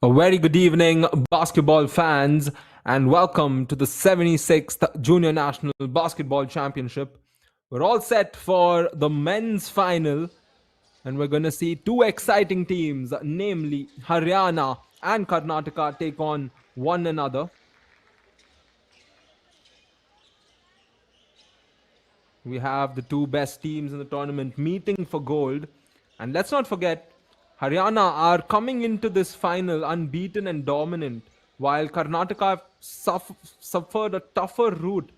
A very good evening, basketball fans, and welcome to the 76th Junior National Basketball Championship. We're all set for the men's final, and we're going to see two exciting teams, namely Haryana and Karnataka, take on one another. We have the two best teams in the tournament meeting for gold. And let's not forget, Haryana are coming into this final unbeaten and dominant, while Karnataka have suffered a tougher route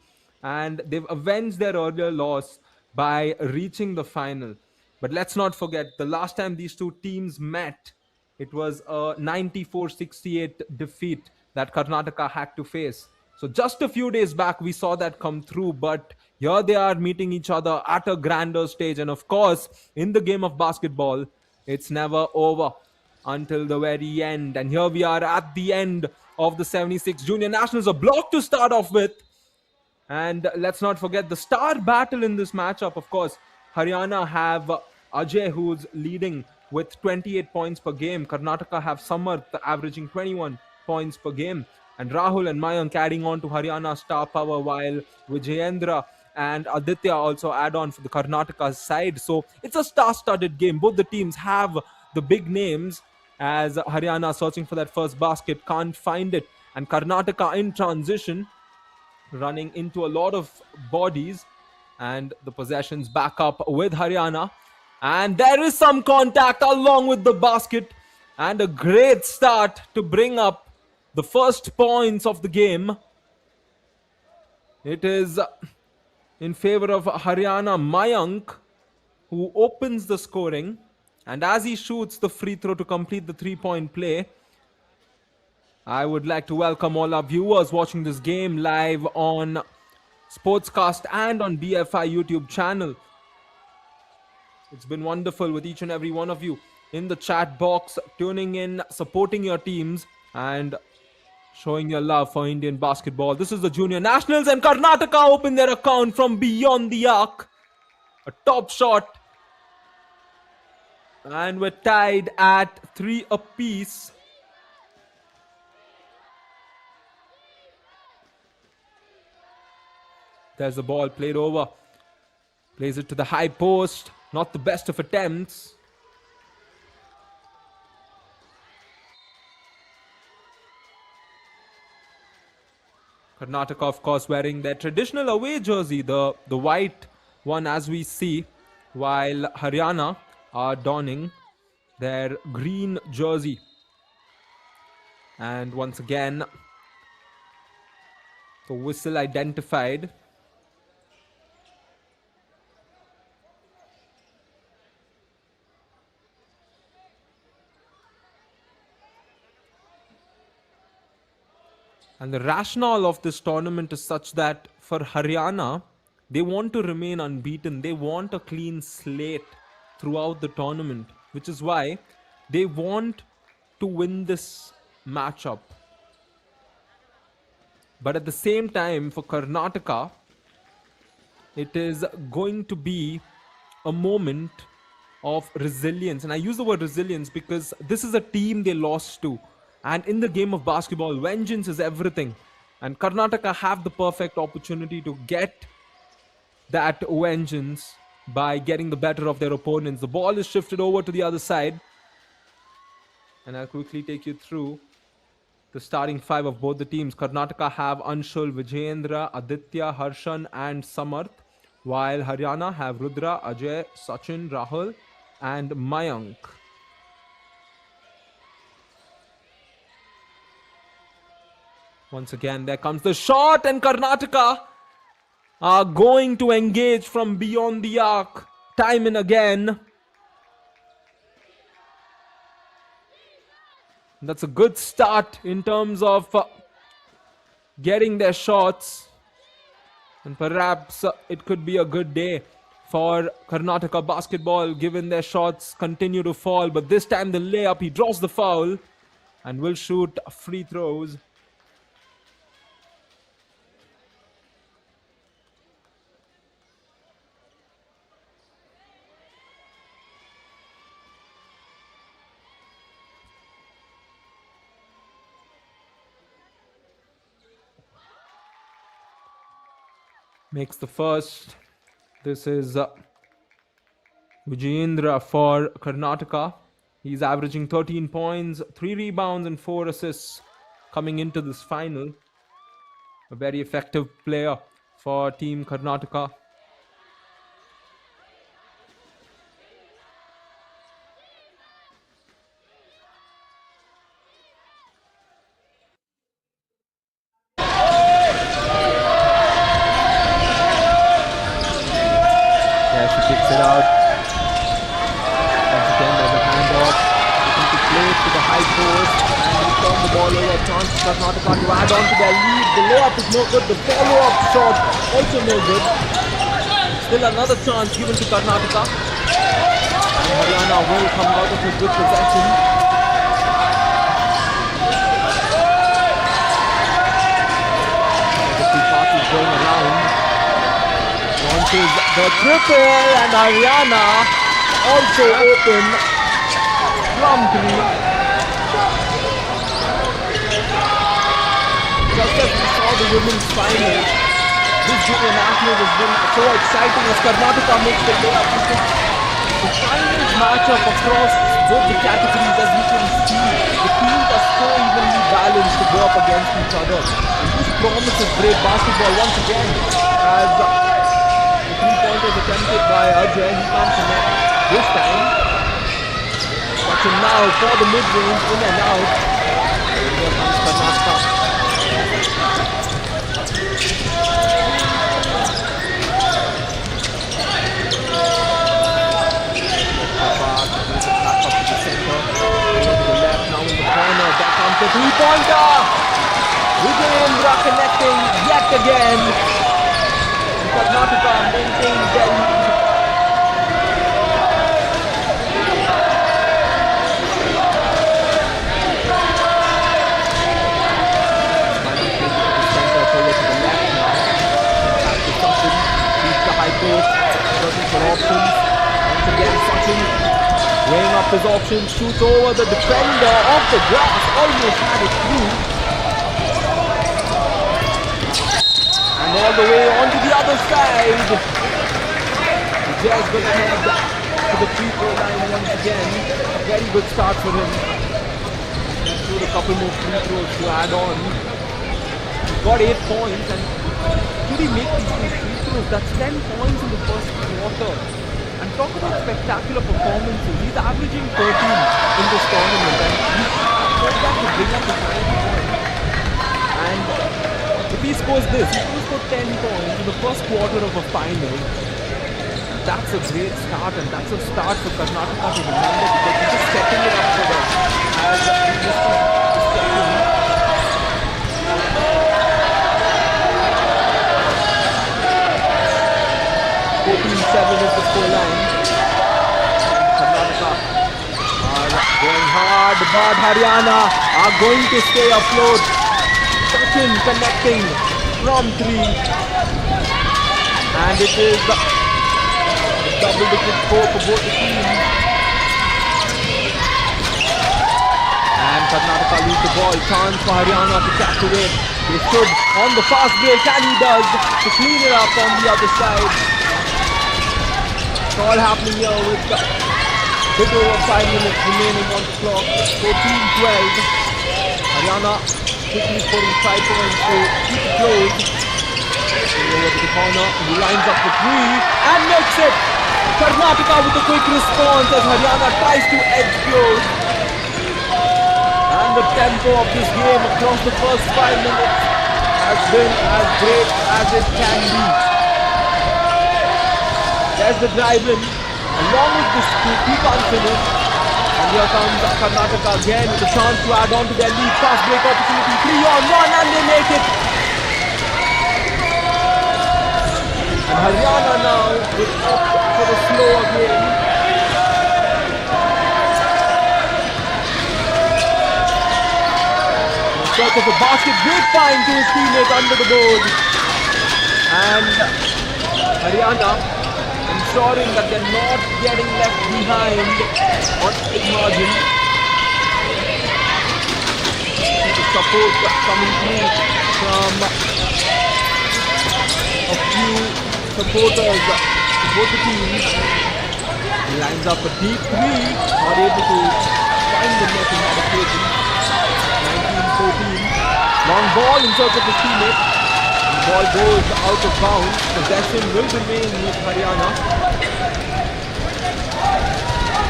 and they've avenged their earlier loss by reaching the final. But let's not forget, the last time these two teams met, it was a 94-68 defeat that Karnataka had to face. So just a few days back, we saw that come through, but here they are meeting each other at a grander stage. And of course, in the game of basketball, it's never over until the very end. And here we are at the end of the 76 Junior Nationals, a block to start off with. And let's not forget the star battle in this matchup. Of course, Haryana have Ajay, who's leading with 28 points per game. Karnataka have Samarth averaging 21 points per game. And Rahul and Mayank adding on to Haryana's star power, while Vijayendra and Aditya also add on for the Karnataka side. So it's a star-studded game. Both the teams have the big names, as Haryana searching for that first basket, can't find it. And Karnataka in transition, running into a lot of bodies, and the possessions back up with Haryana. And there is some contact along with the basket, and a great start to bring up the first points of the game. It is in favor of Haryana. Mayank, who opens the scoring, and as he shoots the free throw to complete the three-point play, I would like to welcome all our viewers watching this game live on Sportscast and on BFI YouTube channel. It's been wonderful with each and every one of you in the chat box, tuning in, supporting your teams, and showing your love for Indian basketball. This is the Junior Nationals, and Karnataka open their account from beyond the arc. A top shot. And we're tied at 3 apiece. There's the ball played over. Plays it to the high post. Not the best of attempts. Karnataka, of course, wearing their traditional away jersey, the white one as we see, while Haryana are donning their green jersey. And once again, the whistle identified. And the rationale of this tournament is such that for Haryana, they want to remain unbeaten. They want a clean slate throughout the tournament, which is why they want to win this matchup. But at the same time, for Karnataka, it is going to be a moment of resilience. And I use the word resilience because this is a team they lost to. And in the game of basketball, vengeance is everything. And Karnataka have the perfect opportunity to get that vengeance by getting the better of their opponents. The ball is shifted over to the other side. And I'll quickly take you through the starting five of both the teams. Karnataka have Anshul, Vijayendra, Aditya, Harshan and Samarth, while Haryana have Rudra, Ajay, Sachin, Rahul and Mayank. Once again, there comes the shot, and Karnataka are going to engage from beyond the arc time and again. That's a good start in terms of getting their shots. And perhaps it could be a good day for Karnataka basketball, given their shots continue to fall. But this time the layup, he draws the foul and will shoot free throws. makes the first. This is Vijayendra for Karnataka. He's averaging 13 points, 3 rebounds, and 4 assists coming into this final. A very effective player for Team Karnataka. Yeah, she kicks it out. Once again, there's a handoff. Looking to play it to the high post. And we turn the ball over. Chance for Karnataka to add on to their lead. The layup is no good. The follow-up shot also no good. Still another chance given to Karnataka. And Haryana will come out of a good possession. The two passes going around. Launches the triple and Haryana also open from 3. Just as we saw the women's final, this junior national has been so exciting as Karnataka makes the layup. The finals matchup across both the categories, as we can see, the teams are so evenly balanced to go up against each other. And this promises great basketball once again, as the 3-pointers attempted by Ajay. He can't connect this time. Watching now for the mid-range, in and out. And here comes Karnataka. The 3-pointer! Vijayendra connecting yet again. Karnataka maintains their lead. Center forward to the left now. Back to Sachin. Keeps the high post. Searching for options. Once again, Sachin weighing up his options, shoots over the defender off the glass, almost had it through. And all the way onto the other side. The Jazz will head to the free throw line once again. A very good start for him. Shoot a couple more free throws to add on. He's got 8 points, and should he make these two free throws, that's 10 points in the first quarter. And talk about spectacular performances. He's averaging 13 in this tournament, and he's got that to bring up his 9 points. And if he scores this, he scores for 10 points in the first quarter of a final. That's a great start, and that's a start for Karnataka to remember, because he's just setting it up for them as he just second. 14-7 is the scoreline. Karnataka are going hard, but Haryana are going to stay afloat. Sachin connecting from 3. And it is a double-digit score for both the teams. And Karnataka lose the ball. Chance for Haryana to catch away. They stood on the fast break, and he does, to clean it up on the other side. All happening here with a bit over 5 minutes remaining on the clock. 14-12. Haryana quickly scoring 5 points to keep it close. Over to the corner, he lines up for 3 and makes it. Karnataka with a quick response as Haryana tries to edge close. And the tempo of this game across the first 5 minutes has been as great as it can be. There's the drive in, along with this scoop, he can't finish. And here comes Karnataka again with a chance to add on to their lead. Fast break opportunity, 3-on-1, and they make it. And Haryana now is up for the slow again. In search of a basket, great find to his teammate under the board. And Haryana ensuring that they're not getting left behind on big margin. See the support coming through from a few supporters to both the teams. He lines up a deep three, not able to find the net in that occasion. 19-14. Long ball in search of his teammate. The ball goes out of bounds. Possession will remain with Haryana.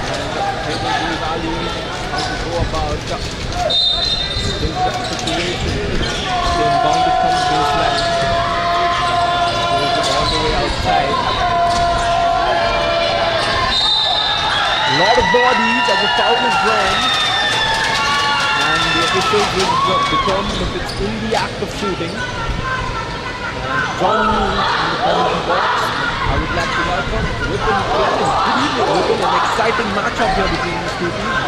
And they will be evaluating how to go about this situation. Then bounded from the baseline. Goes it all the way outside. A lot of bodies as the foul is drawn. And the officials will determine if it's in the act of shooting. Joining me in the commentary box, I would like to welcome Vipin. Good evening, Vipin. An exciting matchup here between these two teams.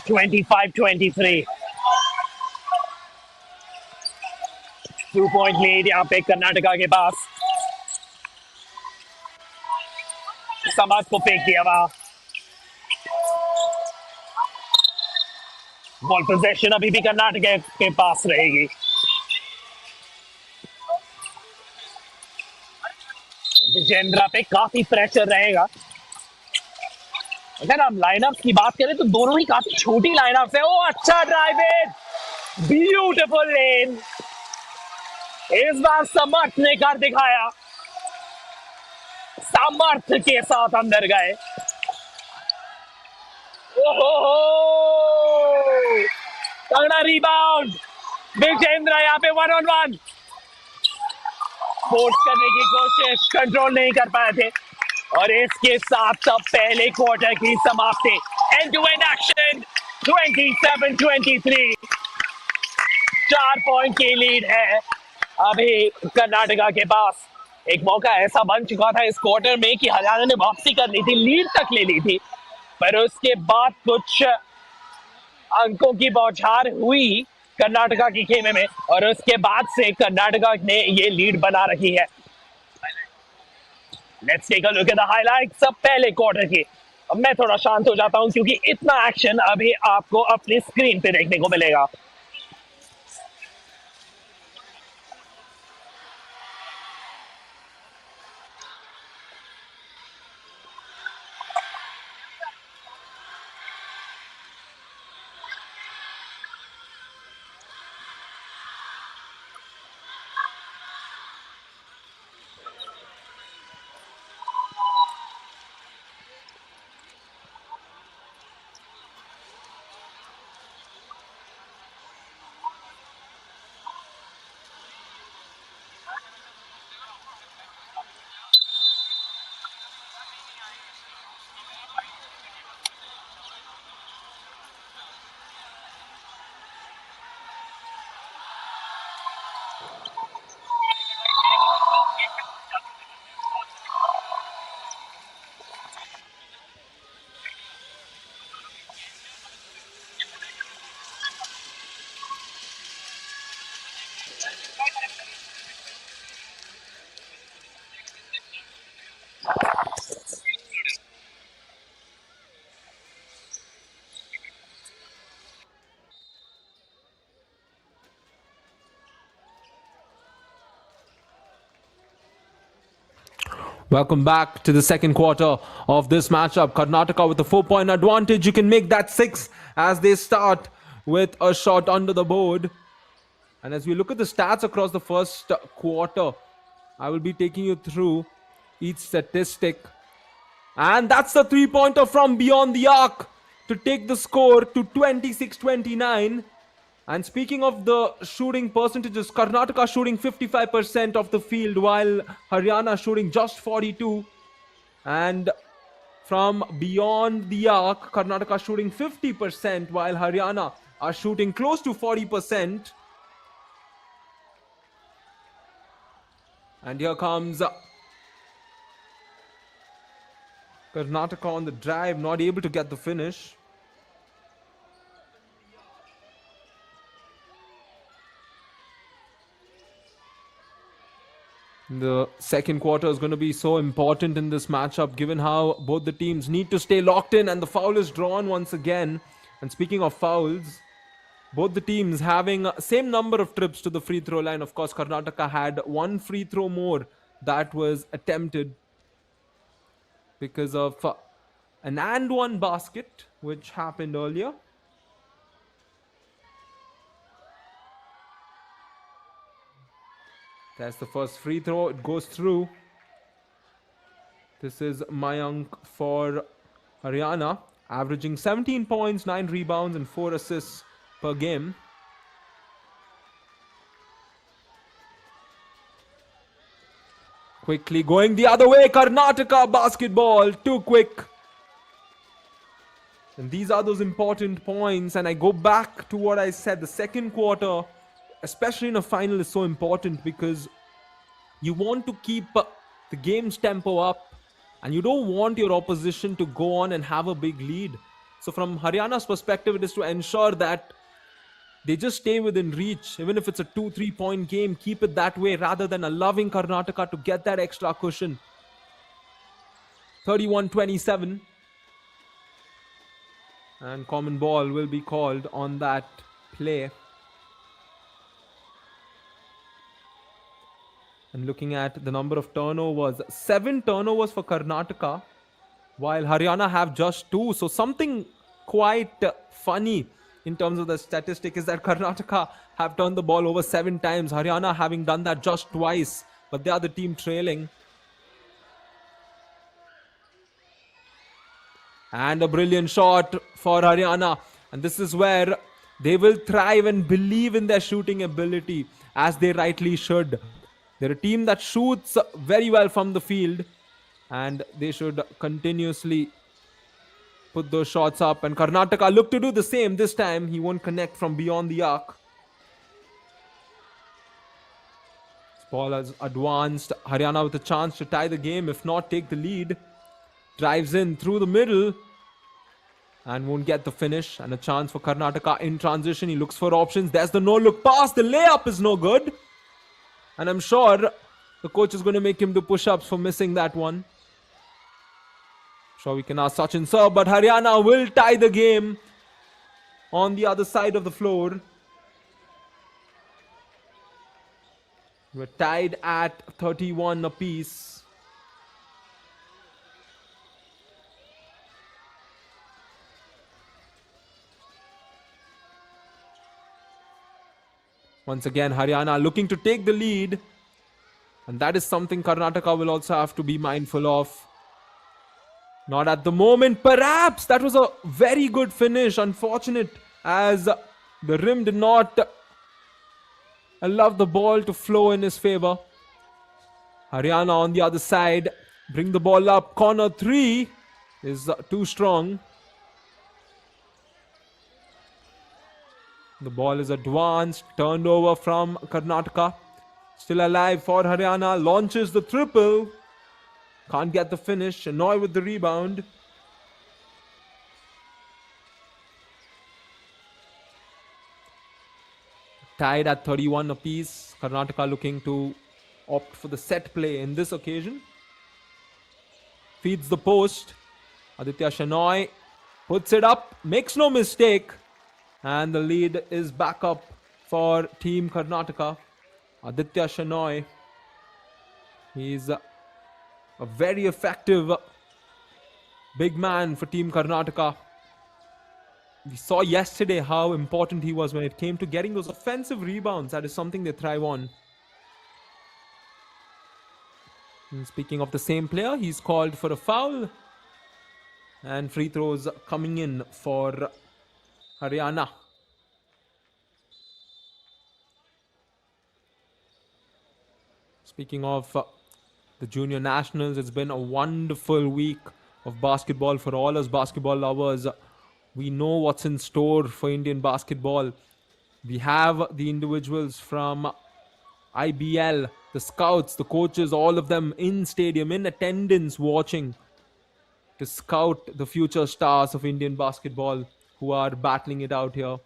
25-23. 2 point lead यहाँ पे कर्नाटका के पास। समाज को फेंक दिया वहां। Ball possession अभी भी कर्नाटक के पास रहेगी। विजेंद्रा पे काफी प्रेशर रहेगा। अगर हम लाइनअप की बात करें तो दोनों ही काफी छोटी लाइनअप है। ओ अच्छा ड्राइव इन, ब्यूटीफुल लेन। इस बार समर्थ ने कर दिखाया, सामर्थ्य के साथ अंदर गए। ओहो, तगड़ा रिबाउंड। विजेंद्र यहाँ पे 1-on-1 फोर्स करने की कोशिश, कंट्रोल नहीं कर पाए थे। और इसके साथ अब पहले क्वार्टर की समाप्ति। End to end action, 27-23। 4 point की लीड है अभी कर्नाटका के पास। एक मौका ऐसा बन चुका था इस क्वार्टर में कि हरियाणा ने वापसी कर ली थी, लीड तक ले ली थी, पर उसके बाद कुछ अंकों की बौछार हुई कर्नाटका की खेमे में और उसके बाद से कर्नाटका ने ये लीड बना रखी है। Let's take a look at the highlights अब पहले क्वार्टर की। अब मैं थोड़ा शांत हो जाता हूं क्योंकि इतना एक्शन अभी आपको अपनी स्क्रीन पे देखने को मिलेगा। Welcome back to the second quarter of this matchup. Karnataka with a 4-point advantage. You can make that 6 as they start with a shot under the board. And as we look at the stats across the first quarter, I will be taking you through each statistic. And that's the 3-pointer from beyond the arc to take the score to 26-29. And speaking of the shooting percentages, Karnataka shooting 55% of the field while Haryana shooting just 42%. And from beyond the arc, Karnataka shooting 50% while Haryana are shooting close to 40%. And here comes Karnataka on the drive, not able to get the finish. The second quarter is going to be so important in this matchup given how both the teams need to stay locked in, and the foul is drawn once again. And speaking of fouls, both the teams having same number of trips to the free throw line. Of course, Karnataka had one free throw more that was attempted because of an and one basket which happened earlier. That's the first free throw. It goes through. This is Mayank for Haryana, averaging 17 points, 9 rebounds, and 4 assists per game. Quickly going the other way, Karnataka basketball, too quick. And these are those important points. And I go back to what I said, the second quarter, especially in a final, is so important because you want to keep the game's tempo up and you don't want your opposition to go on and have a big lead. So from Haryana's perspective, it is to ensure that they just stay within reach. Even if it's a 2-3 point game, keep it that way rather than allowing Karnataka to get that extra cushion. 31-27. And common ball will be called on that play. And looking at the number of turnovers, 7 turnovers for Karnataka, while Haryana have just 2. So something quite funny in terms of the statistic is that Karnataka have turned the ball over 7 times, Haryana having done that just twice, but they are the team trailing. And a brilliant shot for Haryana. And this is where they will thrive and believe in their shooting ability, as they rightly should. They're a team that shoots very well from the field, and they should continuously put those shots up. And Karnataka look to do the same. This time he won't connect from beyond the arc. This ball has advanced. Haryana with a chance to tie the game, if not take the lead. Drives in through the middle and won't get the finish. And a chance for Karnataka in transition. He looks for options. There's the no-look pass. The layup is no good. And I'm sure the coach is going to make him do push-ups for missing that one. Sure, we can ask Sachin sir, but Haryana will tie the game on the other side of the floor. We're tied at 31 apiece. Once again, Haryana looking to take the lead. And that is something Karnataka will also have to be mindful of. Not at the moment, perhaps. That was a very good finish. Unfortunate, as the rim did not allow the ball to flow in his favor. Haryana on the other side. Bring the ball up. Corner 3 is too strong. The ball is advanced, turned over from Karnataka. Still alive for Haryana. Launches the triple. Can't get the finish. Shenoy with the rebound. Tied at 31 apiece. Karnataka looking to opt for the set play in this occasion. Feeds the post. Aditya Shenoy puts it up. Makes no mistake. And the lead is back up for Team Karnataka. Aditya Shenoy. He's a very effective big man for Team Karnataka. We saw yesterday how important he was when it came to getting those offensive rebounds. That is something they thrive on. And speaking of the same player, he's called for a foul. And free throws coming in for Haryana. Speaking of the junior nationals, it's been a wonderful week of basketball for all us basketball lovers. We know what's in store for Indian basketball. We have the individuals from IBL, the scouts, the coaches, all of them in stadium, in attendance, watching to scout the future stars of Indian basketball who are battling it out here.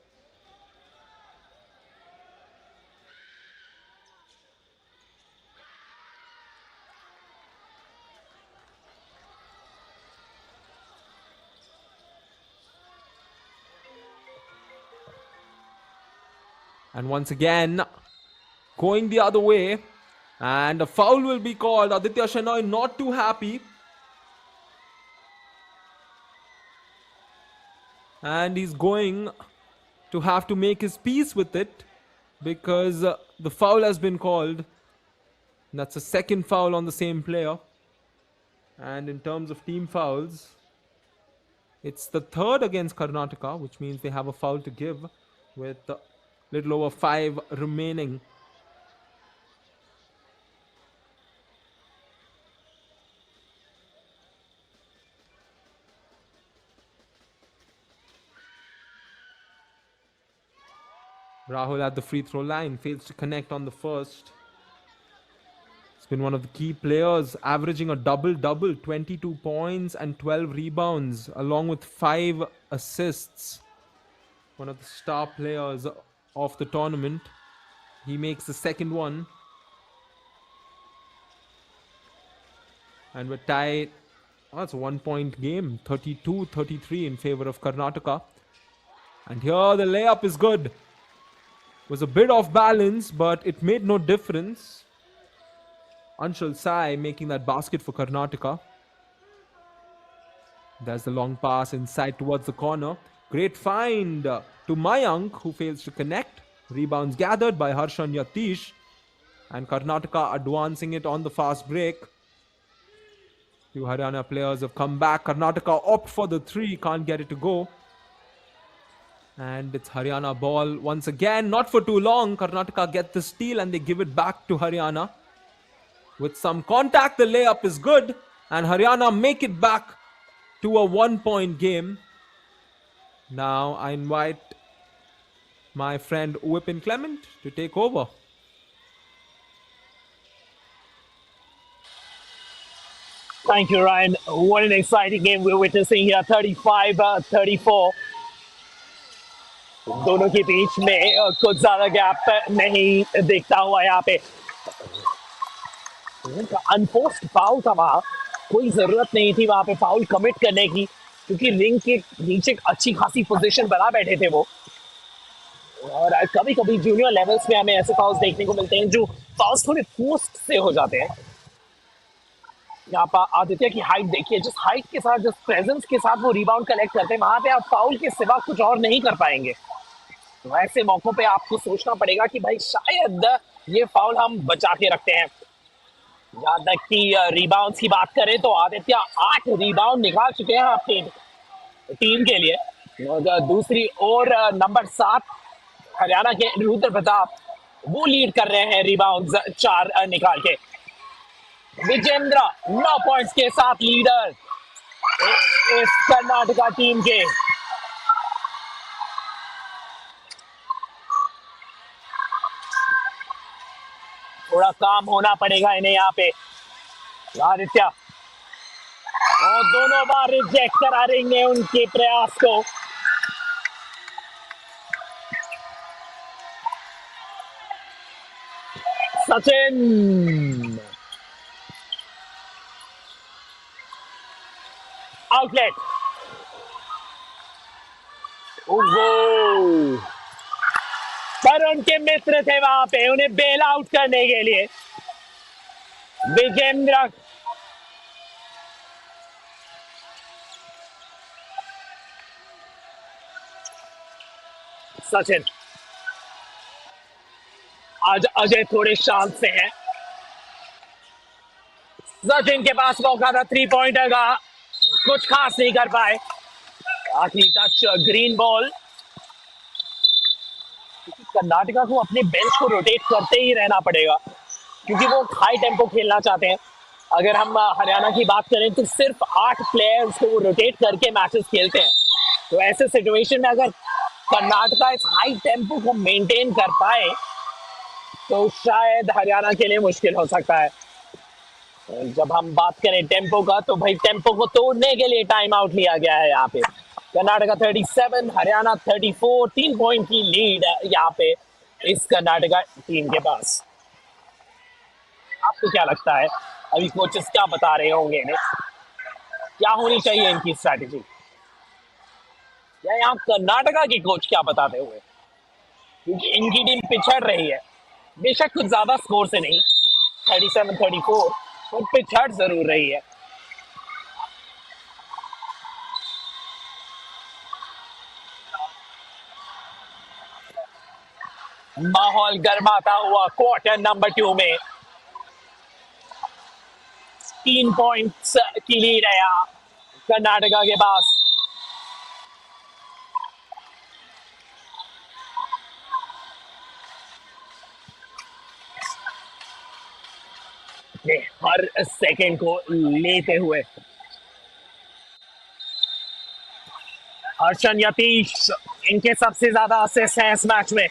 And once again, going the other way. And a foul will be called. Aditya Shenoy not too happy. And he's going to have to make his peace with it, because the foul has been called. And that's a second foul on the same player. And in terms of team fouls, it's the third against Karnataka, which means they have a foul to give with little over 5 remaining. Rahul at the free throw line fails to connect on the first. It's been one of the key players, averaging a double-double, 22 points and 12 rebounds, along with 5 assists. One of the star players of the tournament. He makes the second one. And we're tied That's a 1 point game, 32-33 in favor of Karnataka. And here the layup is good. Was a bit off balance, but it made no difference. Anshul Sai making that basket for Karnataka. There's the long pass inside towards the corner. Great find to Mayank, who fails to connect. Rebounds gathered by Harshan Yatish. And Karnataka advancing it on the fast break. Two Haryana players have come back. Karnataka opt for the three, can't get it to go. And it's Haryana ball once again. Not for too long. Karnataka get the steal and they give it back to Haryana. With some contact, the layup is good. And Haryana make it back to a 1 point game. Now I invite my friend Whipin Clement to take over. Thank you, Ryan. What an exciting game we're witnessing here. 35-34. दोनों के बीच में कुछ ज्यादा gap नहीं दिखता हुआ यहाँ पे. अनफोर्स्ड फाउल था वहां. कोई जरूरत नहीं थी वहां पे फाउल कमिट करने की, क्योंकि रिंग के नीचे अच्छी खासी पोजीशन बना बैठे थे वो. और कभी कभी जूनियर लेवल्स में हमें ऐसे फाउल्स देखने को मिलते हैं जो फाउल्स थोड़े फोर्स्ड से हो जाते हैं. यहाँ पर आदित्य की हाइट देखिए, जिस हाइट के साथ, जिस प्रेजेंस के साथ वो रिबाउंड कलेक्ट करते हैं, वहां पे आप फाउल के सिवा कुछ और नहीं कर पाएंगे. तो ऐसे मौकों पे आपको सोचना पड़ेगा कि भाई शायद ये फाउल हम बचा के रखते हैं. जहां तक कि रिबाउंड्स की बात करें तो आदित्य 8 रिबाउंड निकाल चुके हैं अपनी टीम के लिए. और दूसरी ओर नंबर 7 हरियाणा के रुद्र प्रताप, वो लीड कर रहे हैं रिबाउंड्स 4 निकाल के. विजेंद्र 9 पॉइंट्स के साथ लीडर इस कर्नाटका टीम के. थोड़ा काम होना पड़ेगा इन्हें यहाँ पे. आदित्य और दोनों बार रिजेक्ट करा रही है उनके प्रयास को. सचिन आउटलेट. पर उनके मित्र थे वहां पे उन्हें बेल आउट करने के लिए. विजेंद्र सचिन. आज अजय थोड़े शांत से हैं. सचिन के पास मौका था 3 पॉइंटर का, कुछ खास नहीं कर पाए. आखिरी टच ग्रीन बॉल. कर्नाटका को अपने बेंच को रोटेट करते ही रहना पड़ेगा, क्योंकि वो हाई टेम्पो खेलना चाहते हैं. अगर हम हरियाणा की बात करें तो सिर्फ 8 प्लेयर्स को वो रोटेट करके मैचेस खेलते हैं. तो ऐसे सिचुएशन में अगर कर्नाटका इस हाई टेम्पो को मेंटेन कर पाए तो शायद हरियाणा के लिए मुश्किल हो सकता है. जब हम बात करें टेम्पो का, तो भाई टेम्पो को तोड़ने के लिए टाइम आउट लिया गया है यहाँ पे. कर्नाटका 37, हरियाणा 34. 3 पॉइंट की लीड यहाँ पे इस कर्नाटका टीम के पास. आपको क्या लगता है अभी कोचेस क्या बता रहे होंगे इन्हें, क्या होनी चाहिए इनकी स्ट्रैटेजी, या यहाँ कर्नाटका के कोच क्या बताते हुए, क्योंकि इनकी टीम पिछड़ रही है. बेशक कुछ ज्यादा स्कोर से नहीं, 37-34, पर पिछड़ जरूर रही है. माहौल गर्माता हुआ क्वार्टर नंबर 2 में. 3 पॉइंट्स की लीड है यहाँ कर्नाटका के पास. हर सेकंड को लेते हुए हर्षन यतीश, इनके सबसे ज्यादा असिस्ट हैं इस मैच में.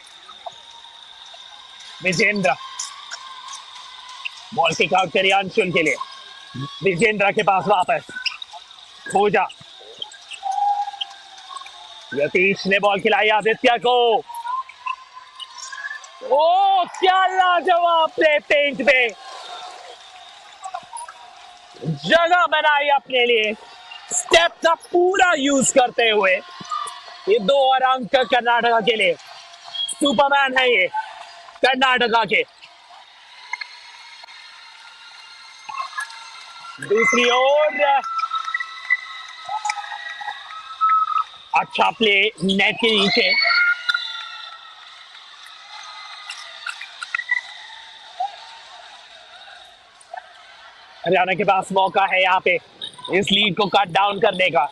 विजेंद्र बॉल किक आउट करिए अंशुल के लिए. विजेंद्र के पास वापस खोजा. यतीश ने बॉल खिलाई आदित्य को. ओ क्या लाजवाब प्ले पेंट पे. जगह बनाई अपने लिए, स्टेप का पूरा यूज करते हुए ये 2 और अंक कर्नाटका के लिए। सुपरमैन है ये कर्नाटका के। दूसरी ओर अच्छा प्ले नेट के नीचे। हरियाणा के पास मौका है यहाँ पे इस लीड को कट डाउन करने का।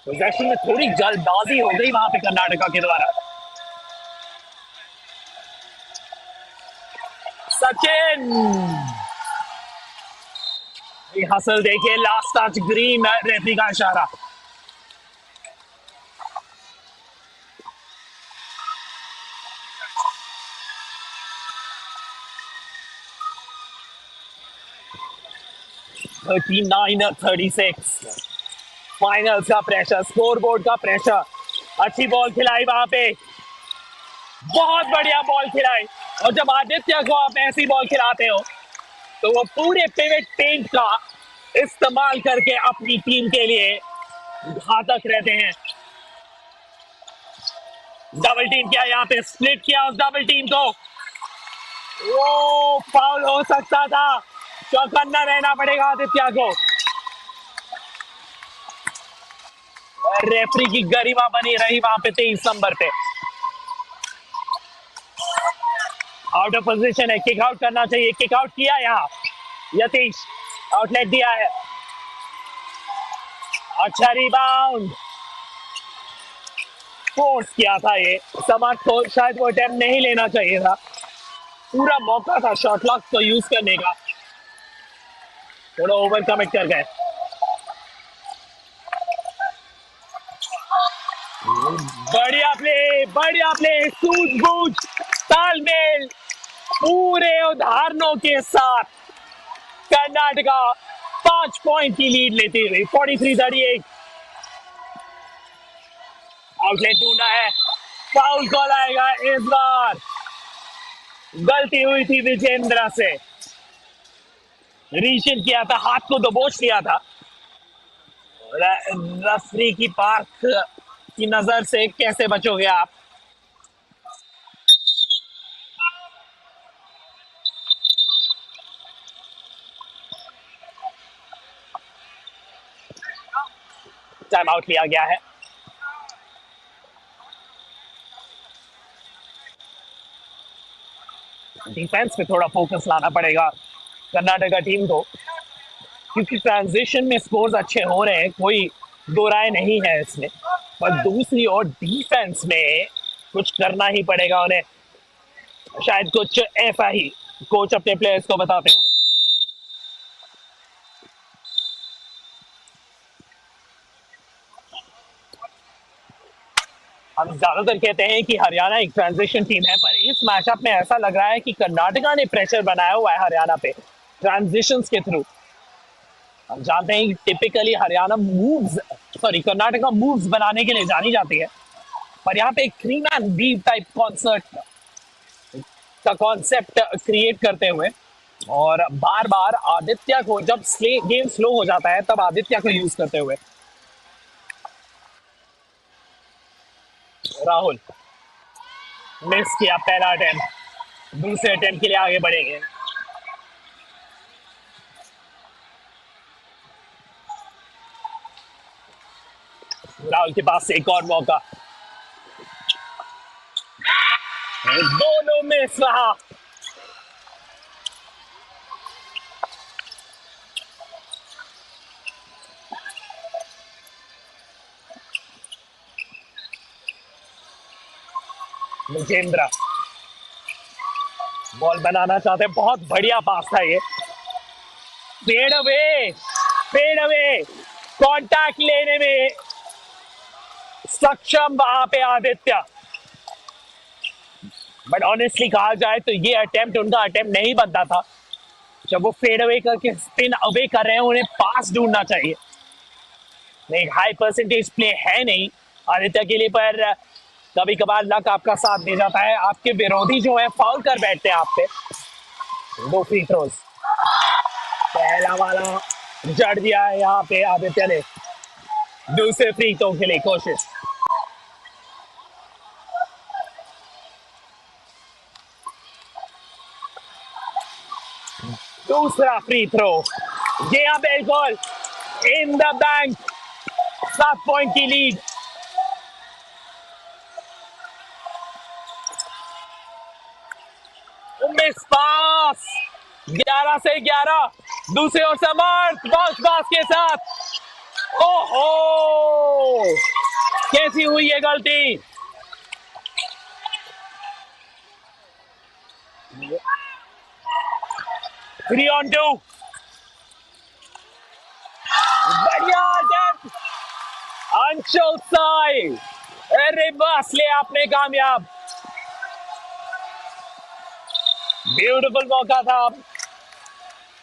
पोजेशन में थोड़ी जल्दबाजी हो गई वहां पे कर्नाटका के द्वारा। सचिन हसल देखिए, लास्ट टच ग्रीन, रेफरी का इशारा। थर्टी 36 फाइनल्स का प्रेशर, स्कोर बोर्ड का प्रेशर। अच्छी बॉल खिलाई वहां पे, बहुत बढ़िया बॉल खिलाई। और जब आदित्य को आप ऐसी बॉल खिलाते हो तो वो पूरे पिवट पेंट का इस्तेमाल करके अपनी टीम के लिए घातक रहते हैं। डबल टीम किया यहाँ पे, स्प्लिट किया उस डबल टीम को। वो फाउल हो सकता था, चौकन्ना रहना पड़ेगा आदित्य को। रेफरी की गरिमा बनी रही वहां पे 23 नंबर पे। आउट ऑफ पोजीशन है, किक आउट करना चाहिए। किक आउट किया यहाँ यतीश, आउटलेट दिया है। अच्छा रिबाउंड, फोर्स किया था ये समाज को, शायद वो अटेम्प्ट नहीं लेना चाहिए था। पूरा मौका था शॉट क्लॉक को यूज करने का, थोड़ा ओवर कमिट कर गए। बढ़िया प्ले, सूझबूझ, तालमेल, पूरे उदाहरणों के साथ कर्नाटका 5 पॉइंट की लीड लेती हुई 43-38। आउटलेट ढूंढा है, फाउल कॉल आएगा इस बार। गलती हुई थी विजेंद्र से, रीचन किया था, हाथ को दबोच लिया था। रेफरी की पार्क की नजर से कैसे बचोगे आप। टाइम आउट लिया गया है। डिफेंस पे थोड़ा फोकस लाना पड़ेगा कर्नाटका टीम को, क्योंकि ट्रांजिशन में स्कोर्स अच्छे हो रहे हैं, कोई दो राय नहीं है इसमें। पर दूसरी ओर डिफेंस में कुछ करना ही पड़ेगा उन्हें, शायद कुछ ऐसा ही कोच अपने प्लेयर्स को बताते हुए। हम ज्यादातर कहते हैं कि हरियाणा एक ट्रांजिशन टीम है, पर इस मैचअप में ऐसा लग रहा है कि कर्नाटका ने प्रेशर बनाया हुआ है हरियाणा पे ट्रांजिशंस के थ्रू। हम जानते हैं कि टिपिकली हरियाणा कर्नाटका मूव्स बनाने के लिए जानी जाती है, पर यहाँ पे एक 3 मैन वीव टाइप कॉन्सर्ट का कॉन्सेप्ट क्रिएट करते हुए और बार बार आदित्य को, जब गेम स्लो हो जाता है तब आदित्य को यूज करते हुए। राहुल मिस किया पहला अटेम्प्ट, दूसरे अटेम्प्ट के लिए आगे बढ़ेंगे। राहुल के पास एक और मौका, दोनों मिस रहा। विजेंद्र बॉल बनाना चाहते, बहुत बढ़िया पास था ये। फेड अवे, कांटेक्ट लेने में सक्षम वहां पे आदित्य। बट ऑनेस्टली कहा जाए तो ये अटेम्प्ट उनका अटेम्प्ट नहीं बनता था। जब वो फेड अवे करके स्पिन अवे कर रहे हैं, उन्हें पास ढूंढना चाहिए। एक हाई परसेंटेज प्ले है नहीं आदित्य के लिए, पर कभी कभार लक आपका साथ दे जाता है। आपके विरोधी जो है फाउल कर बैठते हैं आप पे। 2 फ्री थ्रोज। पहला वाला जड़ दिया है यहाँ पे आदित्य ने। दूसरे फ्री थ्रो के लिए कोशिश। दूसरा फ्री थ्रो, जी हाँ बिल्कुल, इन द बैंक। 7 पॉइंट की लीड। मिस पास। 11 से 11। दूसरी ओर समर्थ बॉक्स पास के साथ। ओहो, कैसी हुई ये गलती। 3 on 2। बढ़िया अटेम्प्ट अंशुल साई। अरे बस ले आपने कामयाब। ब्यूटीफुल मौका था।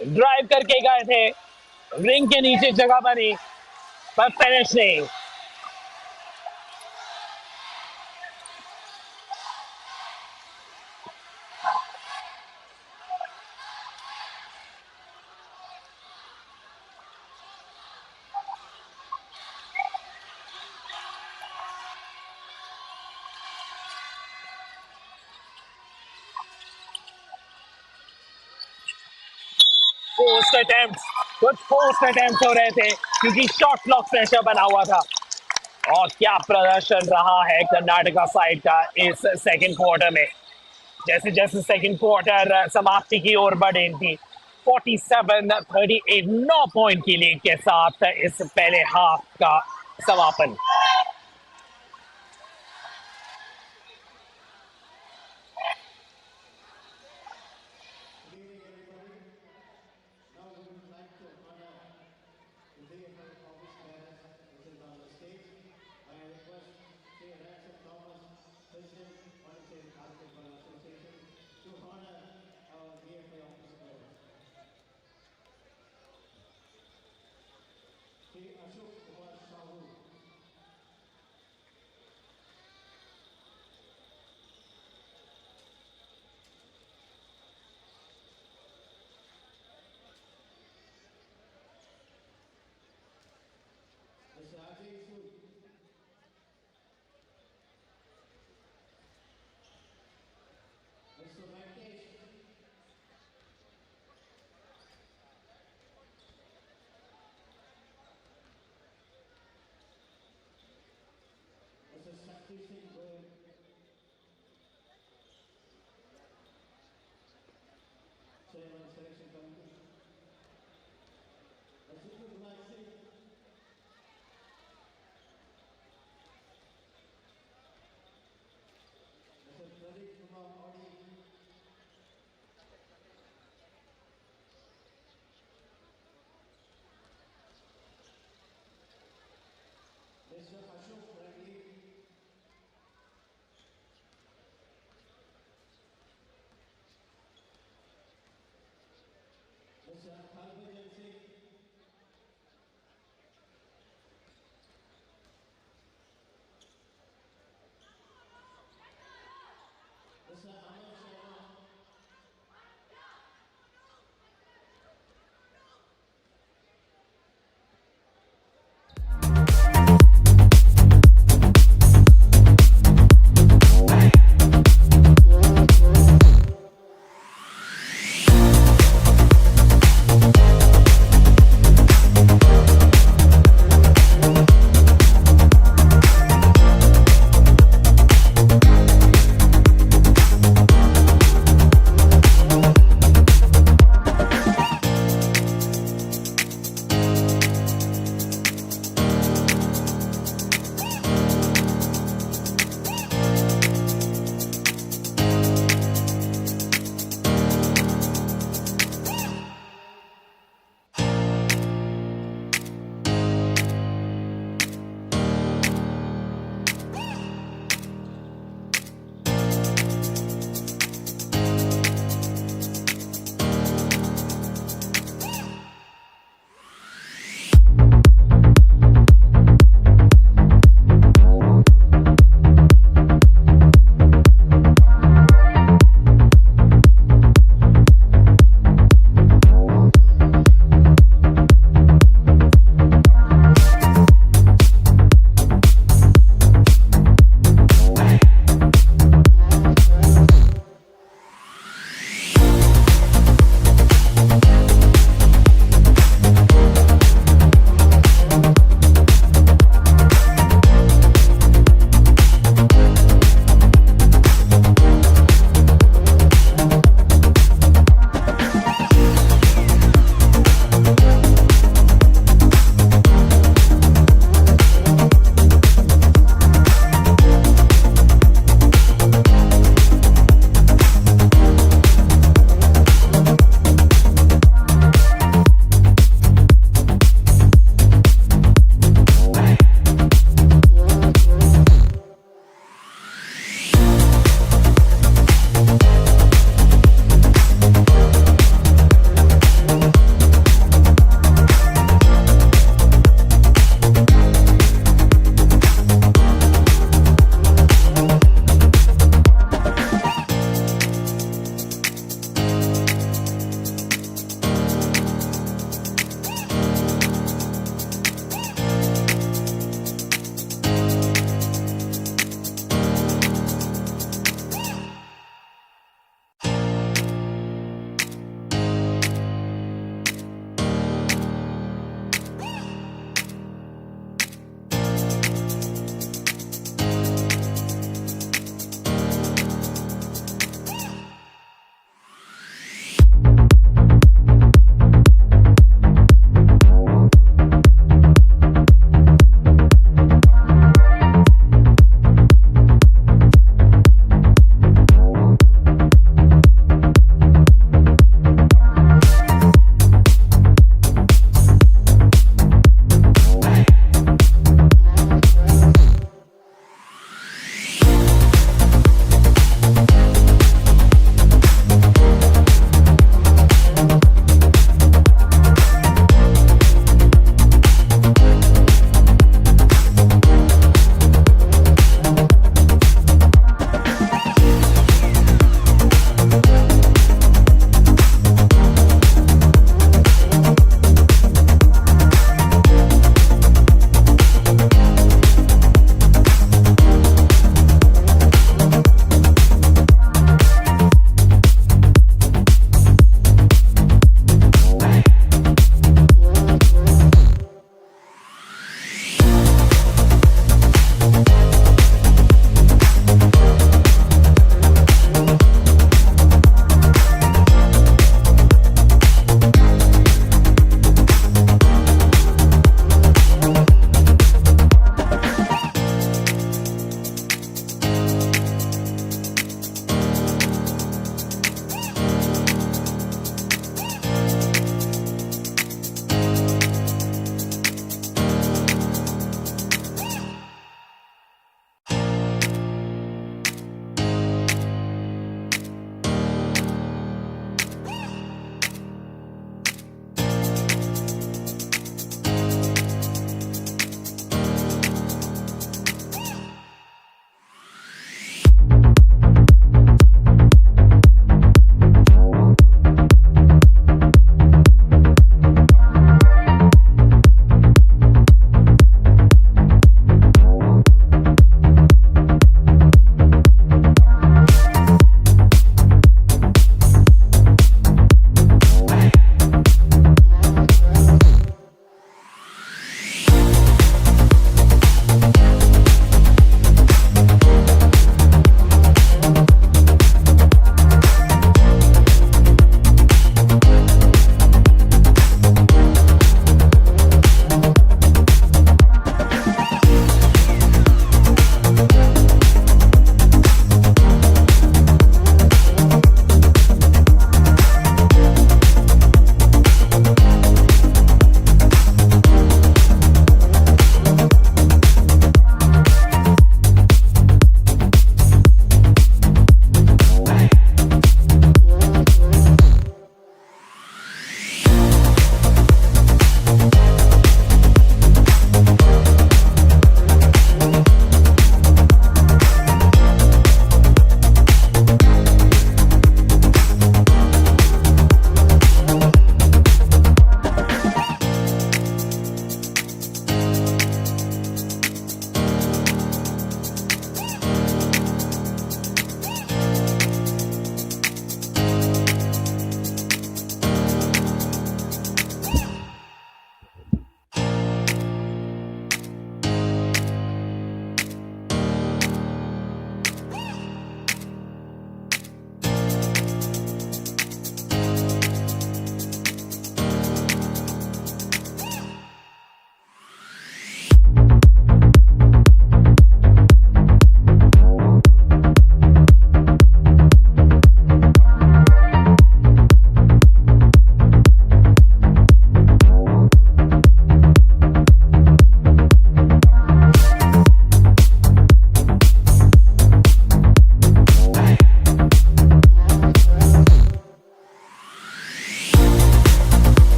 ड्राइव करके गए थे, रिंग के नीचे जगह बनी, पर फिनिश नहीं। पोस्ट अटेम्प्ट, कुछ पोस्ट अटेम्प्ट हो रहे थे क्योंकि शॉट क्लॉक प्रेशर बना हुआ था। और क्या प्रदर्शन रहा है कर्नाटका साइड का इस सेकंड क्वार्टर में। जैसे जैसे सेकंड क्वार्टर समाप्ति की ओर बढ़ी थी, 47-38 9 पॉइंट की लीड के साथ इस पहले हाफ का समापन।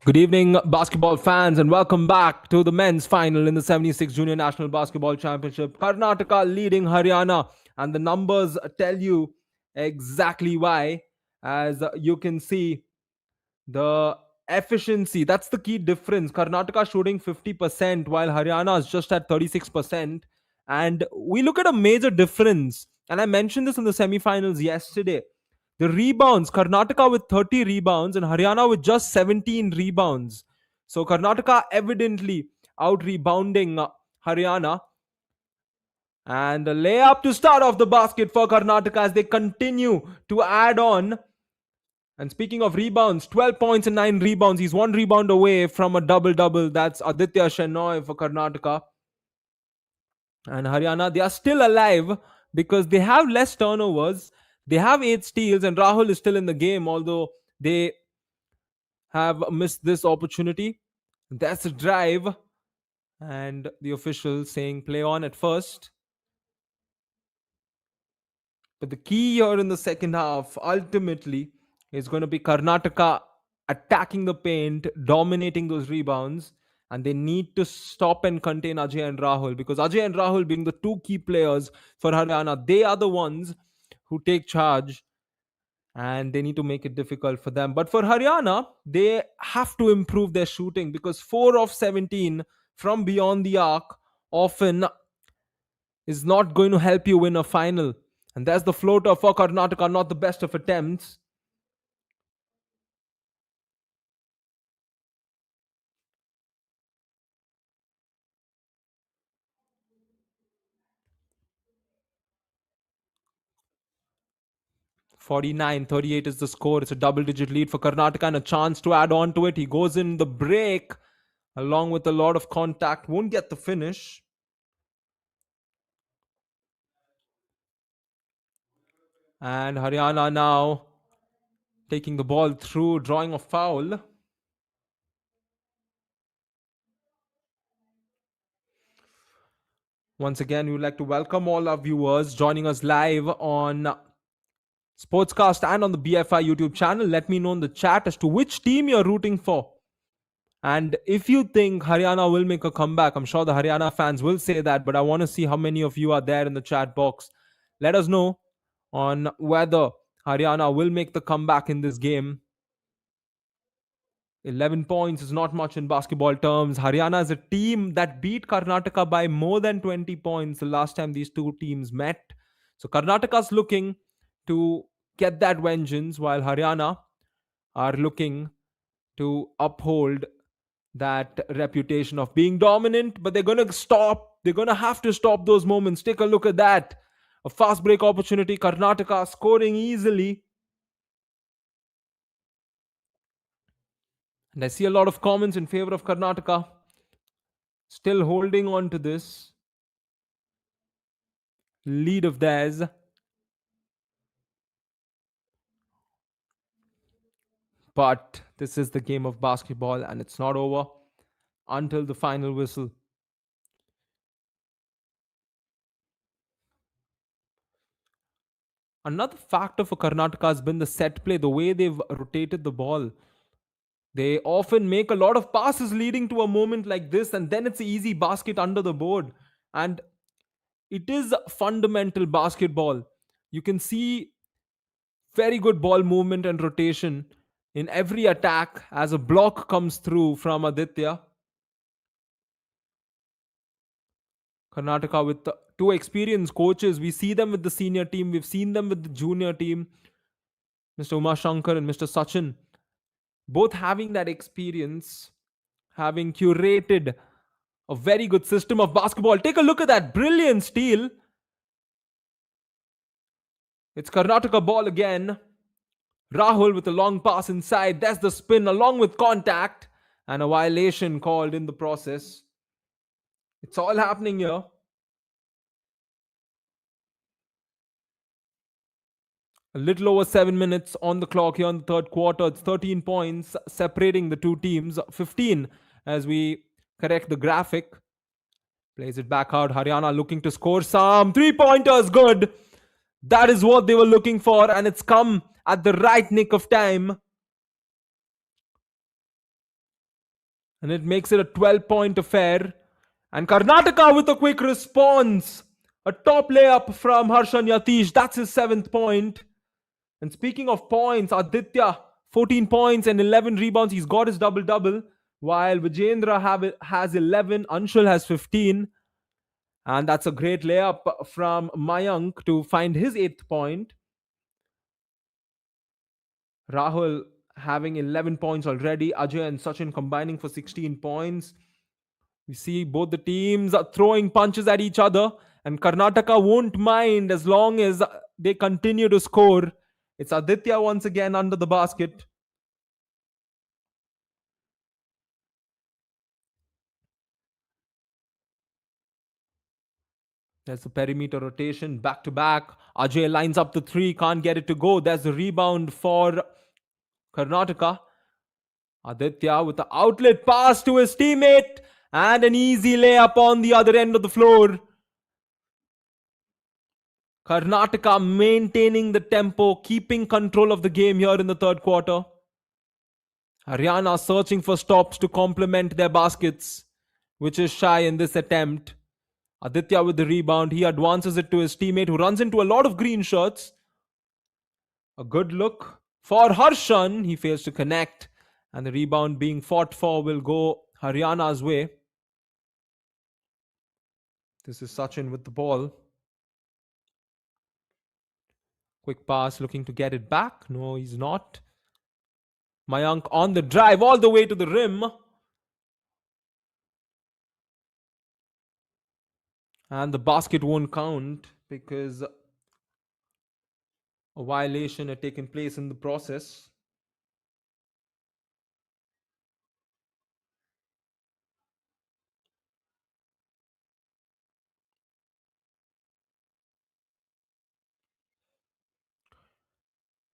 Good evening, basketball fans, and welcome back to the men's final in the 76 Junior National Basketball Championship. Karnataka leading Haryana, and the numbers tell you exactly why. As you can see, the efficiency, that's the key difference. Karnataka shooting 50%, while Haryana is just at 36%. And we look at a major difference. And I mentioned this in the semifinals yesterday. The rebounds, Karnataka with 30 rebounds and Haryana with just 17 rebounds. So Karnataka evidently out rebounding Haryana. And a layup to start off the basket for Karnataka as they continue to add on. And speaking of rebounds, 12 points and 9 rebounds. He's one rebound away from a double double. That's Aditya Shenoy for Karnataka. And Haryana, they are still alive because they have less turnovers. They have 8 steals, and Rahul is still in the game, although they have missed this opportunity. That's a drive. And the official saying play on at first. But the key here in the second half ultimately is going to be Karnataka attacking the paint, dominating those rebounds, and they need to stop and contain Ajay and Rahul because Ajay and Rahul, being the two key players for Haryana, they are the ones who take charge and they need to make it difficult for them. But for Haryana, they have to improve their shooting because 4 of 17 from beyond the arc often is not going to help you win a final. And that's the floater for Karnataka, not the best of attempts. "49-38 is the score. It's a double digit lead for Karnataka and a chance to add on to it. He goes in the break along with a lot of contact. Won't get the finish. And Haryana now taking the ball through, drawing a foul. Once again, we would like to welcome all our viewers joining us live on Sportscast and on the BFI YouTube channel. Let me know in the chat as to which team you're rooting for. And if you think Haryana will make a comeback, I'm sure the Haryana fans will say that, but I want to see how many of you are there in the chat box. Let us know on whether Haryana will make the comeback in this game. 11 points is not much in basketball terms. Haryana is a team that beat Karnataka by more than 20 points the last time these two teams met. So Karnataka's looking to get that vengeance, while Haryana are looking to uphold that reputation of being dominant, but they're going to stop. They're going to have to stop those moments. Take a look at that. A fast break opportunity. Karnataka scoring easily. And I see a lot of comments in favor of Karnataka. Still holding on to this lead of theirs. But this is the game of basketball and it's not over until the final whistle. Another factor for Karnataka has been the set play, the way they've rotated the ball. They often make a lot of passes leading to a moment like this, and then it's an easy basket under the board. And it is fundamental basketball. You can see very good ball movement and rotation in every attack as a block comes through from Aditya. Karnataka with two experienced coaches. We see them with the senior team. We've seen them with the junior team. Mr. Uma Shankar and Mr. Sachin. Both having that experience, having curated a very good system of basketball. Take a look at that brilliant steal. It's Karnataka ball again. Rahul with a long pass inside. That's the spin along with contact and a violation called in the process. It's all happening here. A little over 7 minutes on the clock here in the third quarter. It's 13 points separating the two teams. 15 as we correct the graphic. Plays it back out. Haryana looking to score some 3-pointers. Good. That is what they were looking for, and it's come at the right nick of time. and it makes it a 12-point affair. And Karnataka with a quick response. A top layup from Harshan Yatish. That's his 7th point. And speaking of points, Aditya, 14 points and 11 rebounds. He's got his double-double. While Vijendra has 11, Anshul has 15. And that's a great layup from Mayank to find his 8th point. Rahul having 11 points already. Ajay and Sachin combining for 16 points. We see both the teams are throwing punches at each other, and Karnataka won't mind as long as they continue to score. It's Aditya once again under the basket. There's the perimeter rotation, back to back. Ajay lines up the three, can't get it to go. There's the rebound for Karnataka. Aditya with the outlet pass to his teammate and an easy layup on the other end of the floor. Karnataka maintaining the tempo, keeping control of the game here in the third quarter. Haryana searching for stops to complement their baskets, which is shy in this attempt. Aditya with the rebound. He advances it to his teammate who runs into a lot of green shirts. A good look for Harshan. He fails to connect. And the rebound being fought for will go Haryana's way. This is Sachin with the ball. Quick pass, looking to get it back. No, he's not. Mayank on the drive all the way to the rim. And the basket won't count because a violation had taken place in the process.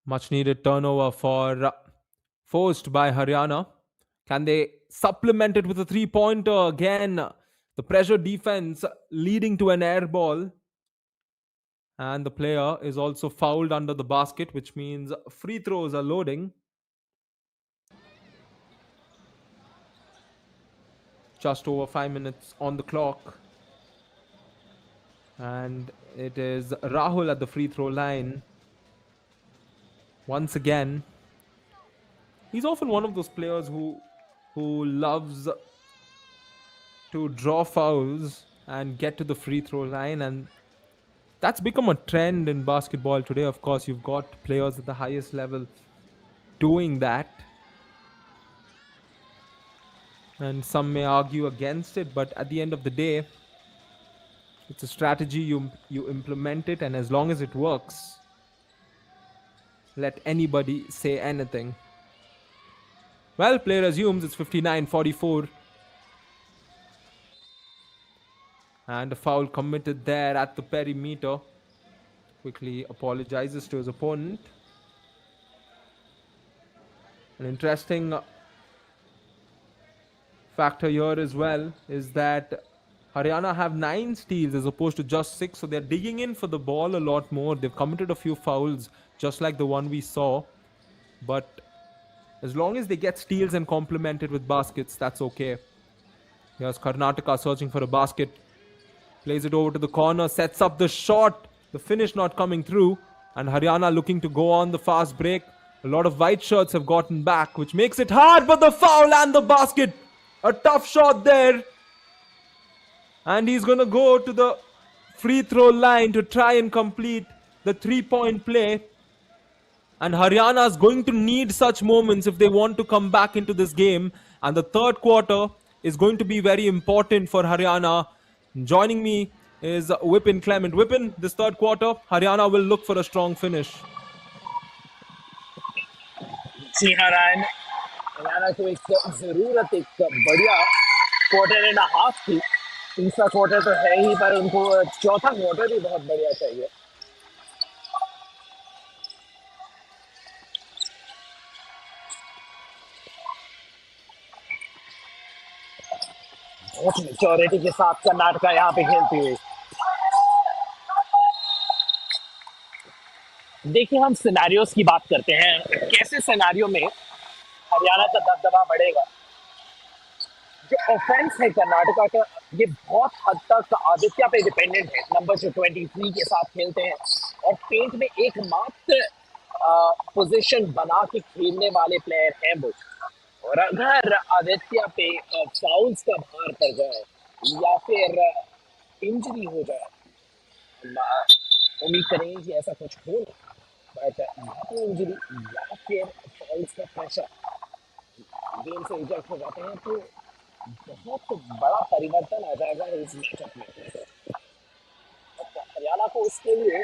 Much needed turnover forced by Haryana. Can they supplement it with a three-pointer again? The pressure defense leading to an air ball. And the player is also fouled under the basket, which means free throws are loading. Just over 5 minutes on the clock. And it is Rahul at the free throw line. Once again, he's often one of those players who loves to draw fouls and get to the free throw line, and that's become a trend in basketball today. Of course, you've got players at the highest level doing that, and some may argue against it, but at the end of the day, it's a strategy. You implement it, and as long as it works, let anybody say anything. Well, play resumes. It's 59-44. And a foul committed there at the perimeter. Quickly apologizes to his opponent. An interesting factor here as well is that Haryana have 9 steals as opposed to just 6. So they're digging in for the ball a lot more. They've committed a few fouls just like the one we saw. But as long as they get steals and complemented with baskets, that's okay. Here's Karnataka searching for a basket. Plays it over to the corner, sets up the shot. The finish not coming through. And Haryana looking to go on the fast break. A lot of white shirts have gotten back, which makes it hard, but the foul and the basket. A tough shot there. And he's going to go to the free throw line to try and complete the 3-point play. And Haryana is going to need such moments if they want to come back into this game. And the third quarter is going to be very important for Haryana. Joining me is Vipin Clement. Vipin, this third quarter, Haryana will look for a strong finish. जी हाँ Ryan, Haryana को एक जरूरत एक बढ़िया quarter and half थी. तीसरा quarter तो है ही, पर उनको चौथा क्वार्टर भी बहुत बढ़िया चाहिए. बहुत मैच्योरिटी के साथ कर्नाटका यहाँ पे खेलती हुई. देखिए, हम सिनेरियोस की बात करते हैं. कैसे सिनेरियो में हरियाणा का दबदबा बढ़ेगा. जो ऑफेंस है कर्नाटका का, ये बहुत हद तक आदित्य पे डिपेंडेंट है। नंबर जो 23 के साथ खेलते हैं और पेंट में एकमात्र पोजीशन बना के खेलने वाले प्लेयर हैं वो। और अगर आदित्य पे फाउल्स का भार पड़ जाए या फिर इंजरी हो जाए, हम उम्मीद करेंगे कि ऐसा कुछ हो ना, बट या तो इंजरी या फिर फाउल्स का प्रेशर गेम से इजेक्ट हो जाते हैं, तो बहुत बड़ा परिवर्तन आ जाएगा इस मैचअप में। तो हरियाणा को उसके लिए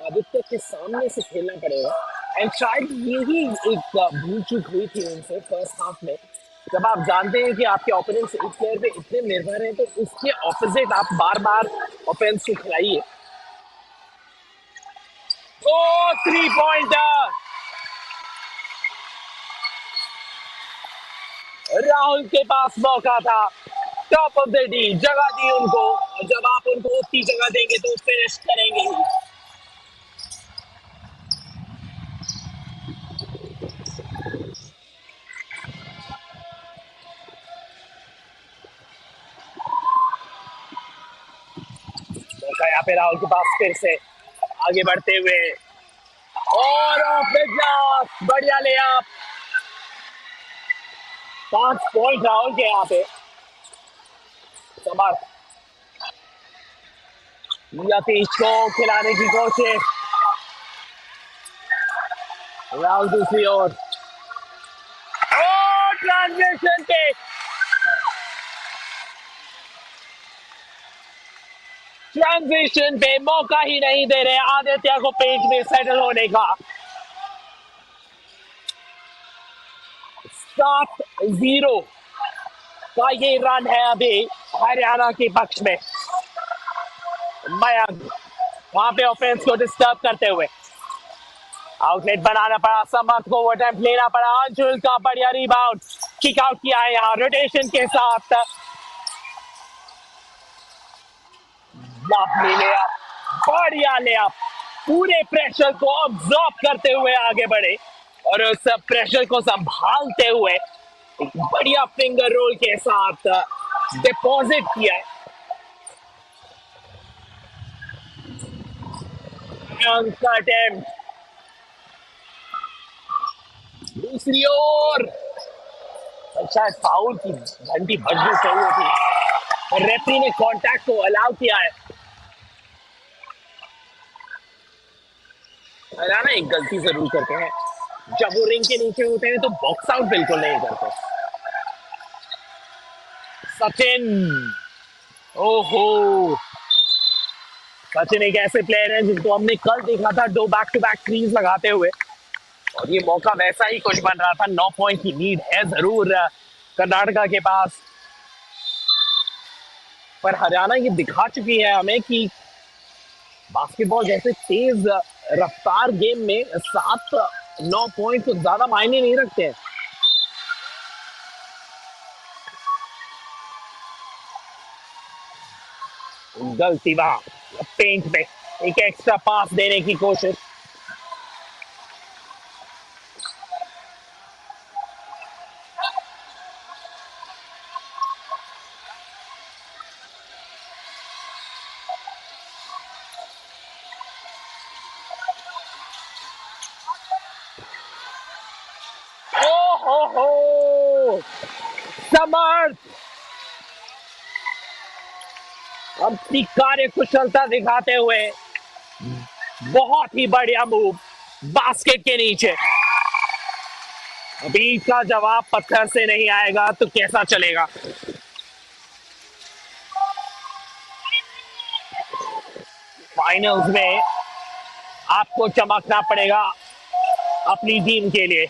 आदित्य के सामने से खेलना पड़ेगा। एंड शायद यही एक भूल चूक हुई थी उनसे फर्स्ट हाफ में। जब आप जानते हैं कि आपके ओपोनेंट्स एक प्लेयर पे इतने निर्भर हैं, तो उसके ऑपोजिट आप बार बार ऑफेंस को खिलाइए। ओ 3 पॉइंटर राहुल के पास मौका था, टॉप ऑफ द डी जगह दी उनको, और जब आप उनको उतनी जगह देंगे तो फिनिश करेंगे ही। मौका यहाँ पे राहुल के पास फिर से आगे बढ़ते हुए, और ऑफ द ग्लास, बढ़िया ले आप। 5 पॉइंट राहुल के यहाँ पे। समर्थ यतीश को खिलाने की कोशिश, राहुल दूसरी ओर, और ट्रांजिशन पे मौका ही नहीं दे रहे आदित्य को पेंट में सेटल होने का। 7-0 का ये रन है अभी हरियाणा के पक्ष में। मयंक वहां पे ऑफेंस को डिस्टर्ब करते हुए, आउटलेट बनाना पड़ा समर्थ को, वो अटेम्प्ट लेना पड़ा। अंशुल का बढ़िया रिबाउंड, किक आउट किया है यहाँ रोटेशन के साथ। ले आप, बढ़िया ले आप, पूरे प्रेशर को ऑब्जॉर्ब करते हुए आगे बढ़े और उस प्रेशर को संभालते हुए एक बढ़िया फिंगर रोल के साथ डिपॉजिट किया। अटेम्प्ट दूसरी ओर, शायद फाउल की घंटी बजनी चाहिए थी, पर रेफरी ने कांटेक्ट को अलाउ किया है। हरियाणा एक गलती जरूर करते हैं, जब वो रिंग के नीचे होते हैं तो बॉक्स आउट बिल्कुल नहीं करते। सचिन, ओहो, सचिन एक ऐसे प्लेयर हैं जिनको हमने कल देखा था 2 बैक-टू-बैक थ्रीज लगाते हुए, और ये मौका वैसा ही कुछ बन रहा था। 9 पॉइंट की लीड है जरूर कर्नाटका के पास, पर हरियाणा ये दिखा चुकी है हमें कि बास्केटबॉल जैसे तेज रफ्तार गेम में 7-9 पॉइंट तो ज्यादा मायने नहीं रखते हैं। गलती वहां पेंट में एक एक्स्ट्रा पास देने की कोशिश, हो समर्थ अपनी कार्य कुशलता दिखाते हुए, बहुत ही बढ़िया मूव बास्केट के नीचे। अभी इसका जवाब पत्थर से नहीं आएगा तो कैसा चलेगा। फाइनल्स में आपको चमकना पड़ेगा अपनी टीम के लिए।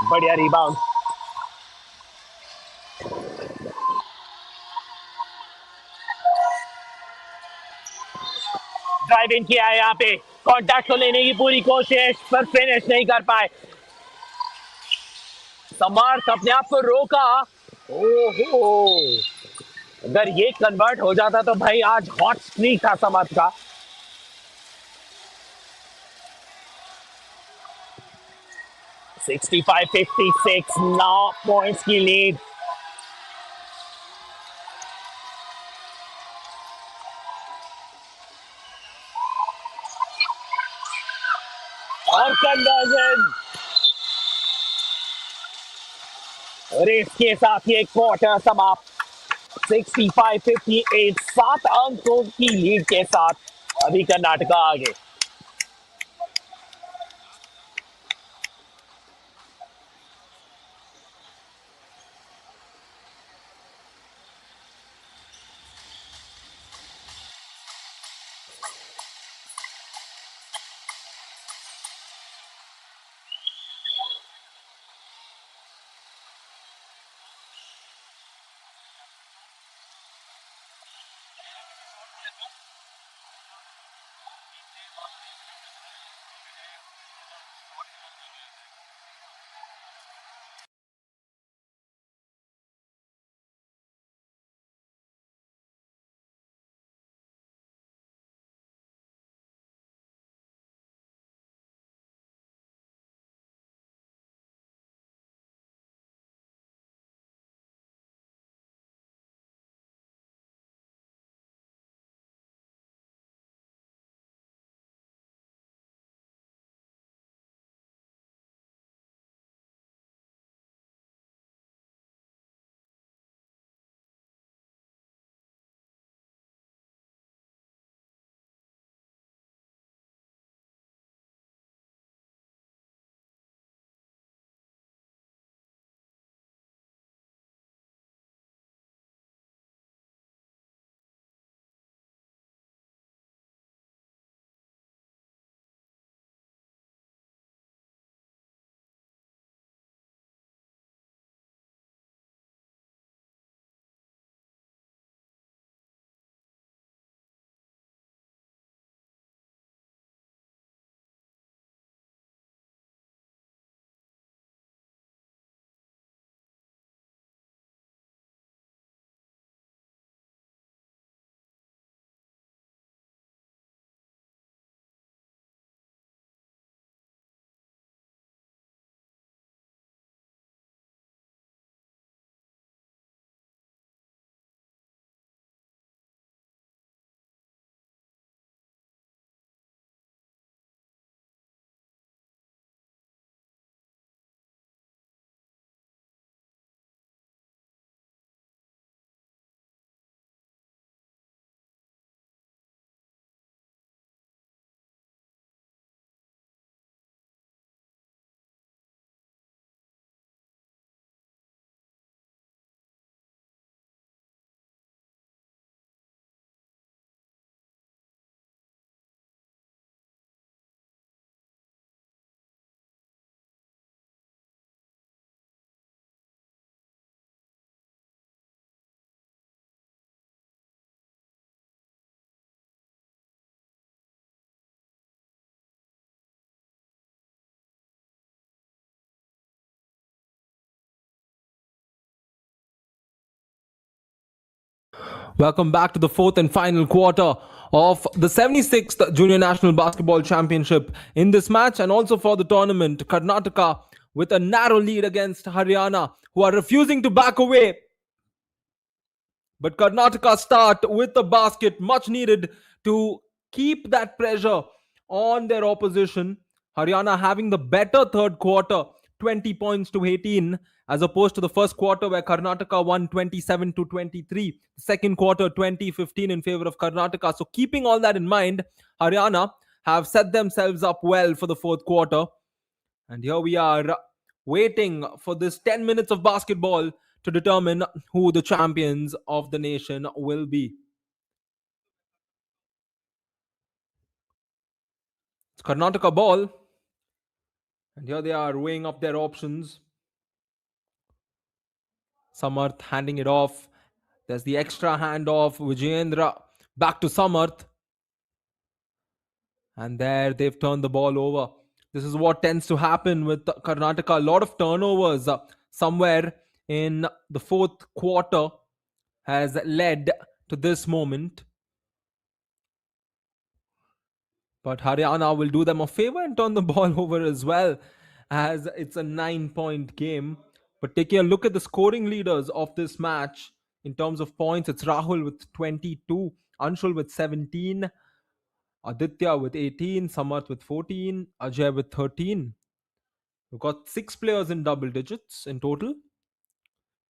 बढ़िया रिबाउंड, ड्राइव इन किया है यहाँ पे, कॉन्टैक्ट को लेने की पूरी कोशिश पर फिनिश नहीं कर पाए। समर्थ अपने आप को रोका, ओहो, अगर ये कन्वर्ट हो जाता तो भाई आज हॉट स्ट्रीक था समर्थ का। 65-56, 9 पॉइंट्स की लीड। और कन्वर्जन, और इसके साथ ये क्वार्टर समाप्त। 65-58, 7 अंकों की लीड के साथ अभी कर्नाटका आगे। Welcome back to the fourth and final quarter of the 76th Junior National Basketball Championship. In this match and also for the tournament, Karnataka with a narrow lead against Haryana, who are refusing to back away. But Karnataka start with the basket, much needed to keep that pressure on their opposition. Haryana having the better third quarter, 20 points to 18, as opposed to the first quarter where Karnataka won 27 to 23. Second quarter, 20-15 in favor of Karnataka. So keeping all that in mind, Haryana have set themselves up well for the fourth quarter. And here we are waiting for this 10 minutes of basketball to determine who the champions of the nation will be. It's Karnataka ball. And here they are weighing up their options. Samarth handing it off. There's the extra handoff. Vijayendra back to Samarth. And there they've turned the ball over. This is what tends to happen with Karnataka. A lot of turnovers somewhere in the fourth quarter has led to this moment. But Haryana will do them a favor and turn the ball over as well. as it's a 9 point game. But taking a look at the scoring leaders of this match in terms of points, it's Rahul with 22, Anshul with 17, Aditya with 18, Samarth with 14, Ajay with 13. We've got 6 players in double digits in total.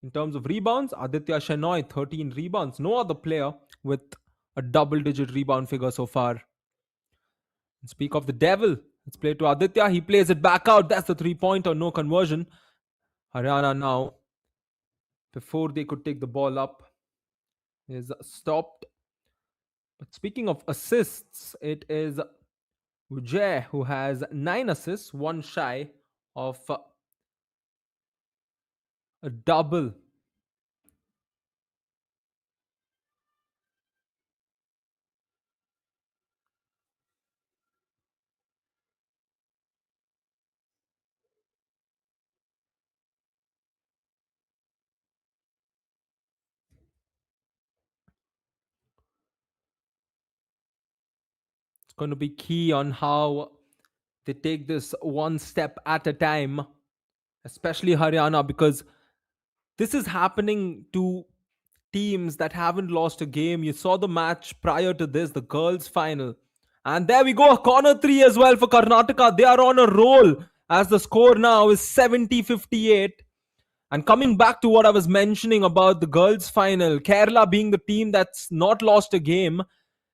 In terms of rebounds, Aditya Shenoy, 13 rebounds. No other player with a double digit rebound figure so far. And speak of the devil, let's play to Aditya. He plays it back out. That's the 3 pointer, no conversion. Haryana now, before they could take the ball up, is stopped. But speaking of assists, it is Vijay who has 9 assists, one shy of a double. It's going to be key on how they take this one step at a time, especially Haryana, because this is happening to teams that haven't lost a game. You saw the match prior to this, the girls' final. And there we go, corner three as well for Karnataka. They are on a roll as the score now is 70-58. And coming back to what I was mentioning about the girls' final, Kerala being the team that's not lost a game,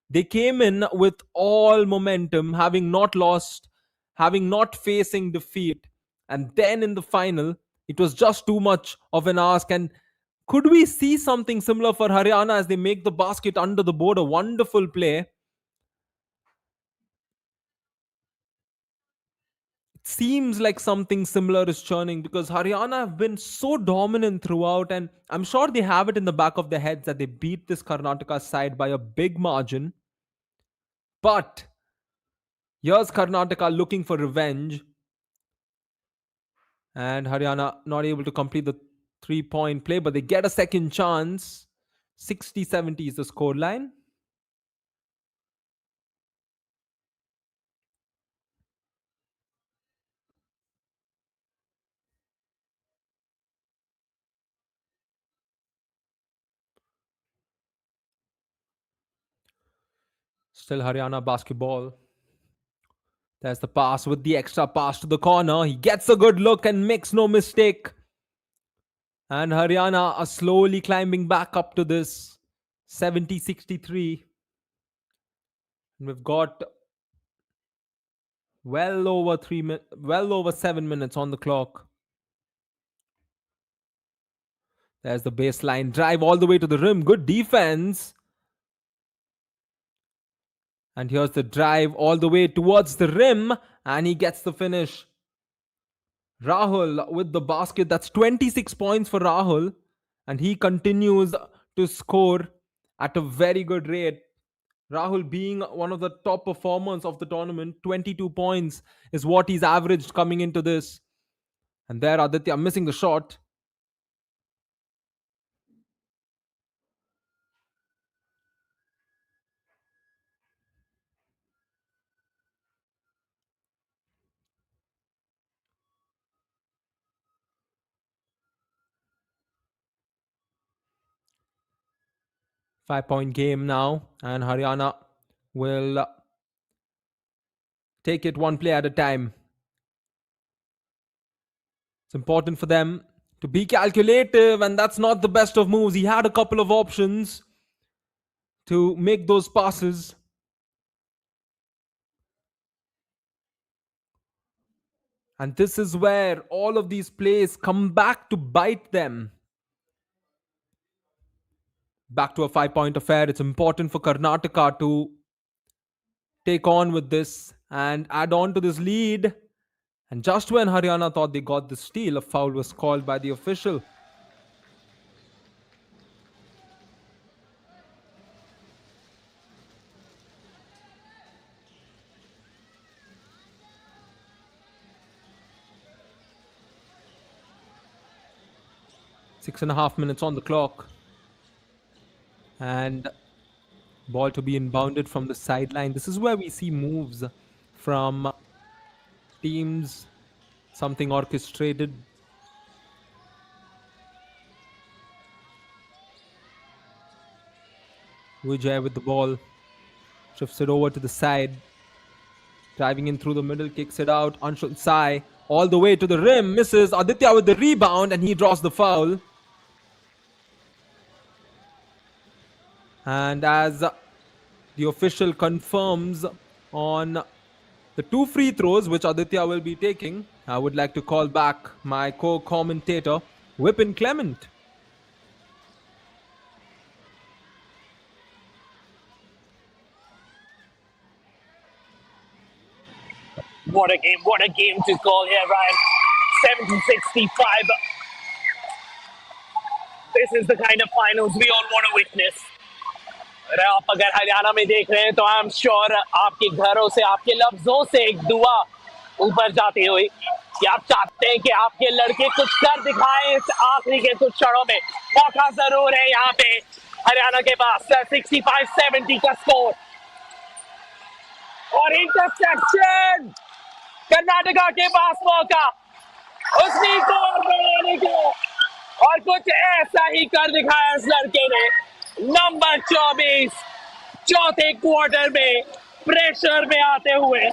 they came in with all momentum, having not lost, having not facing defeat. And then in the final, it was just too much of an ask. And could we see something similar for Haryana as they make the basket under the board? A wonderful play. It seems like something similar is churning because Haryana have been so dominant throughout, and I'm sure they have it in the back of their heads that they beat this Karnataka side by a big margin. But here's Karnataka looking for revenge, and Haryana not able to complete the 3 point play, but they get a second chance. 60-70 is the scoreline. Still Haryana basketball. There's the pass with the extra pass to the corner. He gets a good look and makes no mistake. And Haryana are slowly climbing back up to this 70-63. And we've got well over 7 minutes on the clock. There's the baseline drive all the way to the rim. Good defense. And here's the drive all the way towards the rim. And he gets the finish. Rahul with the basket. That's 26 points for Rahul. And he continues to score at a very good rate. Rahul being one of the top performers of the tournament, 22 points is what he's averaged coming into this. And there Aditya missing the shot. Five-point game now, and Haryana will take it one play at a time. It's important for them to be calculative, and that's not the best of moves. He had a couple of options to make those passes. And this is where all of these plays come back to bite them. Back to a 5 point affair. It's important for Karnataka to take on with this and add on to this lead. And just when Haryana thought they got the steal, a foul was called by the official. Six and a half minutes on the clock. And ball to be inbounded from the sideline. This is where we see moves from teams something orchestrated. Vijay with the ball, shifts it over to the side, driving in through the middle, kicks it out. Anshul Sai all the way to the rim, misses. Aditya with the rebound, and he draws the foul. And as the official confirms on the 2 free throws which Aditya will be taking, I would like to call back my co-commentator, Vipin Clement. What a game to call here, Ryan. 70-65. This is the kind of finals we all want to witness. आप अगर हरियाणा में देख रहे हैं तो I am sure आपके घरों से, आपके लफ्जों से एक दुआ ऊपर जाती हुई कि आप चाहते हैं कि आपके लड़के कुछ कर दिखाएं इस आखिरी के कुछ क्षणों में। मौका जरूर है यहाँ पे हरियाणा के पास। 65-70 का स्कोर और इंटरसेप्शन। कर्नाटका के पास मौका उसने स्कोर बनाने को और कुछ ऐसा ही कर दिखाया इस लड़के ने। नंबर 24 चौथे क्वार्टर में प्रेशर में आते हुए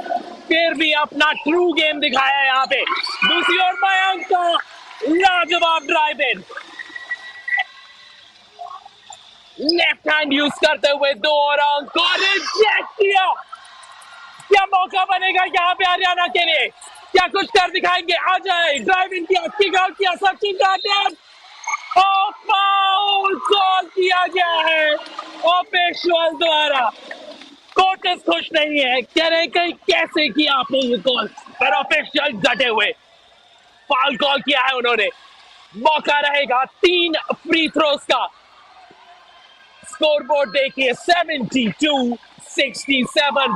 फिर भी अपना ट्रू गेम दिखाया यहाँ पे। दूसरी ओर मयंक का लाजवाब ड्राइव इन, लेफ्ट हैंड यूज करते हुए 2 रन को रिजेक्ट किया। क्या मौका बनेगा यहाँ पे हरियाणा के लिए? क्या कुछ कर दिखाएंगे? आ जाए, ड्राइव इन किया, किक आउट किया, सचिन का अटैम्प्ट और फाउल कॉल किया गया है ऑफिशियल द्वारा। कोचेस खुश नहीं है, कह रहे कहीं कैसे किया आपने ये कॉल, पर ऑफिशियल डटे हुए। फाउल कॉल किया है उन्होंने। मौका रहेगा 3 फ्री थ्रोज का। स्कोरबोर्ड देखिए 72-67,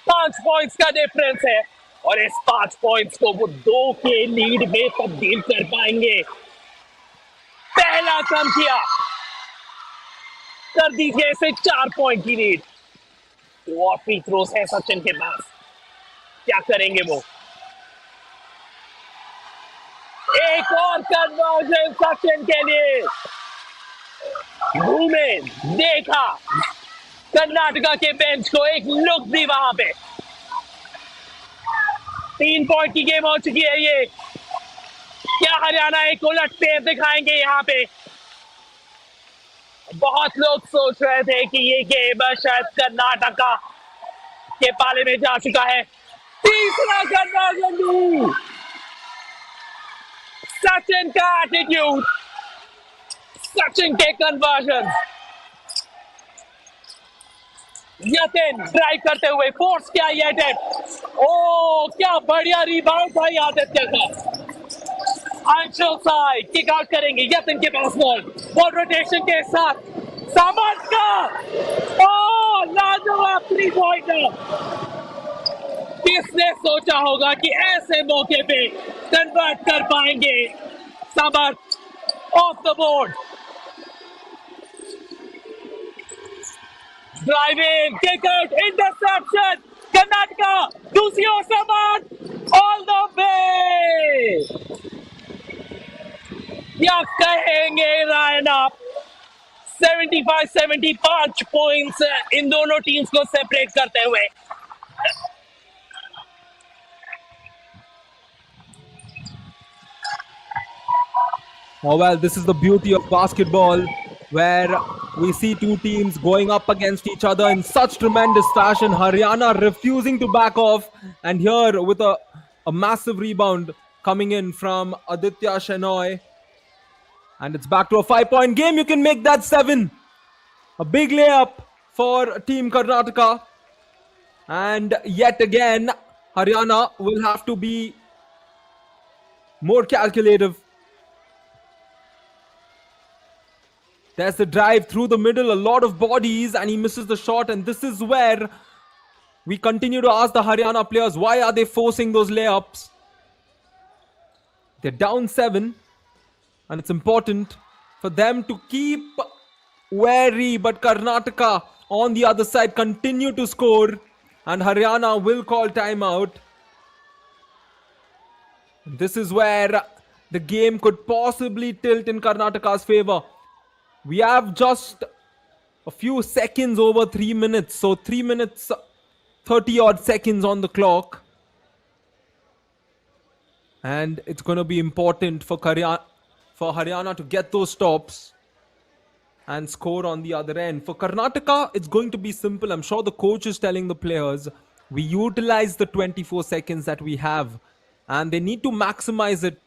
5 पॉइंट्स का डिफरेंस है और इस 5 पॉइंट्स को वो 2 के लीड में तब्दील कर पाएंगे। पहला कम किया, कर दीजिए इसे 4 पॉइंट की लीड। 2 और फ्री थ्रोस है सचिन के पास, क्या करेंगे वो? एक और कन्वर्जन सचिन के लिए। घूमे, देखा कर्नाटका के बेंच को, एक लुक दी वहां पे। 3 पॉइंट की गेम हो चुकी है ये। क्या हरियाणा एक उलट फेर दिखाएंगे यहाँ पे? बहुत लोग सोच रहे थे कि ये गेम शायद कर्नाटका के पाले में जा चुका है। तीसरा कन्वर्जन, सचिन का एटीट्यूड, सचिन के कन्वर्जन। यतिन ड्राइव करते हुए फोर्स किया ये अटैम्प्ट। ओ क्या बढ़िया रिबाउंड था आदित्य का। अंशुल साई किक आउट करेंगे, यतिन के पास बॉल रोटेशन के साथ समर्थ का लाजवाब 3 पॉइंटर। किसने सोचा होगा कि ऐसे मौके पे कन्वर्ट कर पाएंगे Samarth? Off the board, driving, kick out, interception. Karnataka दूसरी ओर समर्थ ऑल द वे। क्या कहेंगे रायन आप? 75-75 पॉइंट्स इन दोनों टीम्स को सेपरेट करते हुए। Oh well, this is the beauty of basketball, where we see 2 teams going up against each other in such tremendous fashion. Haryana refusing to back off, and here with a massive rebound coming in from Aditya Shenoy. And it's back to a 5-point game. You can make that 7. A big layup for Team Karnataka. And yet again, Haryana will have to be more calculative. There's the drive through the middle, a lot of bodies, and he misses the shot. And this is where we continue to ask the Haryana players, why are they forcing those layups? They're down 7, and it's important for them to keep wary. But Karnataka on the other side continue to score, and Haryana will call timeout. This is where the game could possibly tilt in Karnataka's favor. We have just a few seconds over 3 minutes. So 3 minutes, 30 odd seconds on the clock. And it's going to be important for Haryana to get those stops and score on the other end. For Karnataka, it's going to be simple. I'm sure the coach is telling the players, we utilize the 24 seconds that we have and they need to maximize it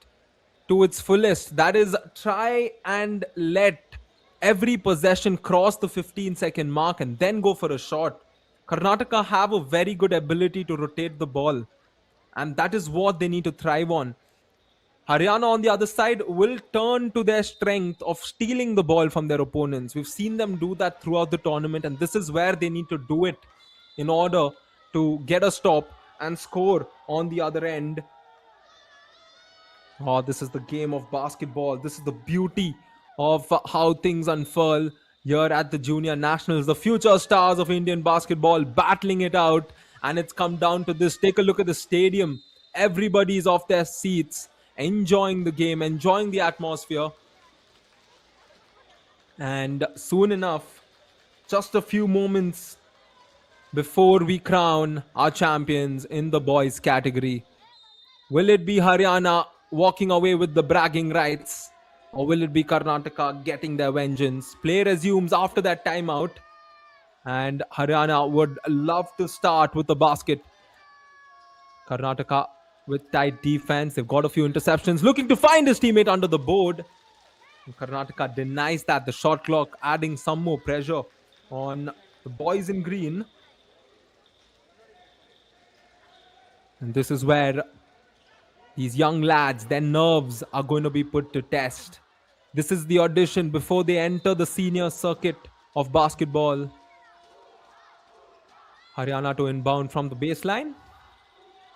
to its fullest. That is, try and let every possession cross the 15-second mark and then go for a shot. Karnataka have a very good ability to rotate the ball, and that is what they need to thrive on. Haryana, on the other side, will turn to their strength of stealing the ball from their opponents. We've seen them do that throughout the tournament, and this is where they need to do it in order to get a stop and score on the other end. Oh, this is the game of basketball. This is the beauty of how things unfurl here at the Junior Nationals. The future stars of Indian basketball battling it out, and it's come down to this. Take a look at the stadium. Everybody's off their seats, enjoying the game, enjoying the atmosphere. And soon enough, just a few moments before we crown our champions in the boys category, will it be Haryana walking away with the bragging rights, or will it be Karnataka getting their vengeance? Play resumes after that timeout, and Haryana would love to start with the basket. Karnataka with tight defense. They've got a few interceptions, looking to find his teammate under the board. And Karnataka denies that. The shot clock adding some more pressure on the boys in green. And this is where these young lads, their nerves are going to be put to test. This is the audition before they enter the senior circuit of basketball. Haryana to inbound from the baseline.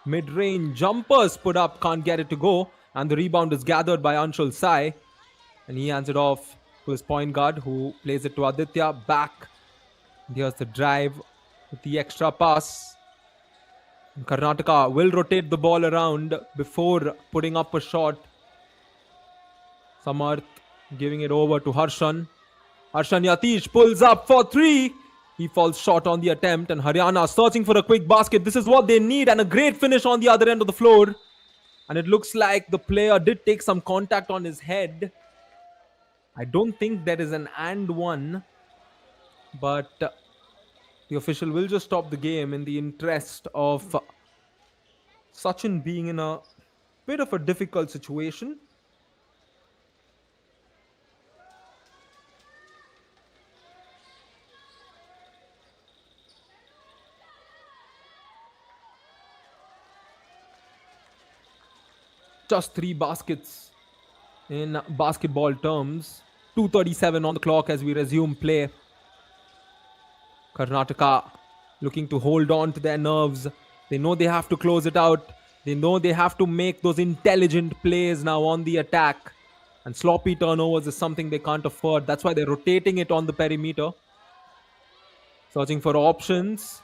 Mid-range jumpers put up, can't get it to go. And the rebound is gathered by Anshul Sai. And he hands it off to his point guard, who plays it to Aditya. Back. And here's the drive with the extra pass. And Karnataka will rotate the ball around before putting up a shot. Samarth giving it over to Harshan. Harshan Yatish pulls up for three. He falls short on the attempt, and Haryana searching for a quick basket. This is what they need, and a great finish on the other end of the floor. And it looks like the player did take some contact on his head. I don't think there is an and one, but the official will just stop the game in the interest of Sachin being in a bit of a difficult situation. Just 3 baskets in basketball terms. 2:37 on the clock as we resume play. Karnataka looking to hold on to their nerves. They know they have to close it out. They know they have to make those intelligent plays now on the attack. And sloppy turnovers is something they can't afford. That's why they're rotating it on the perimeter. Searching for options.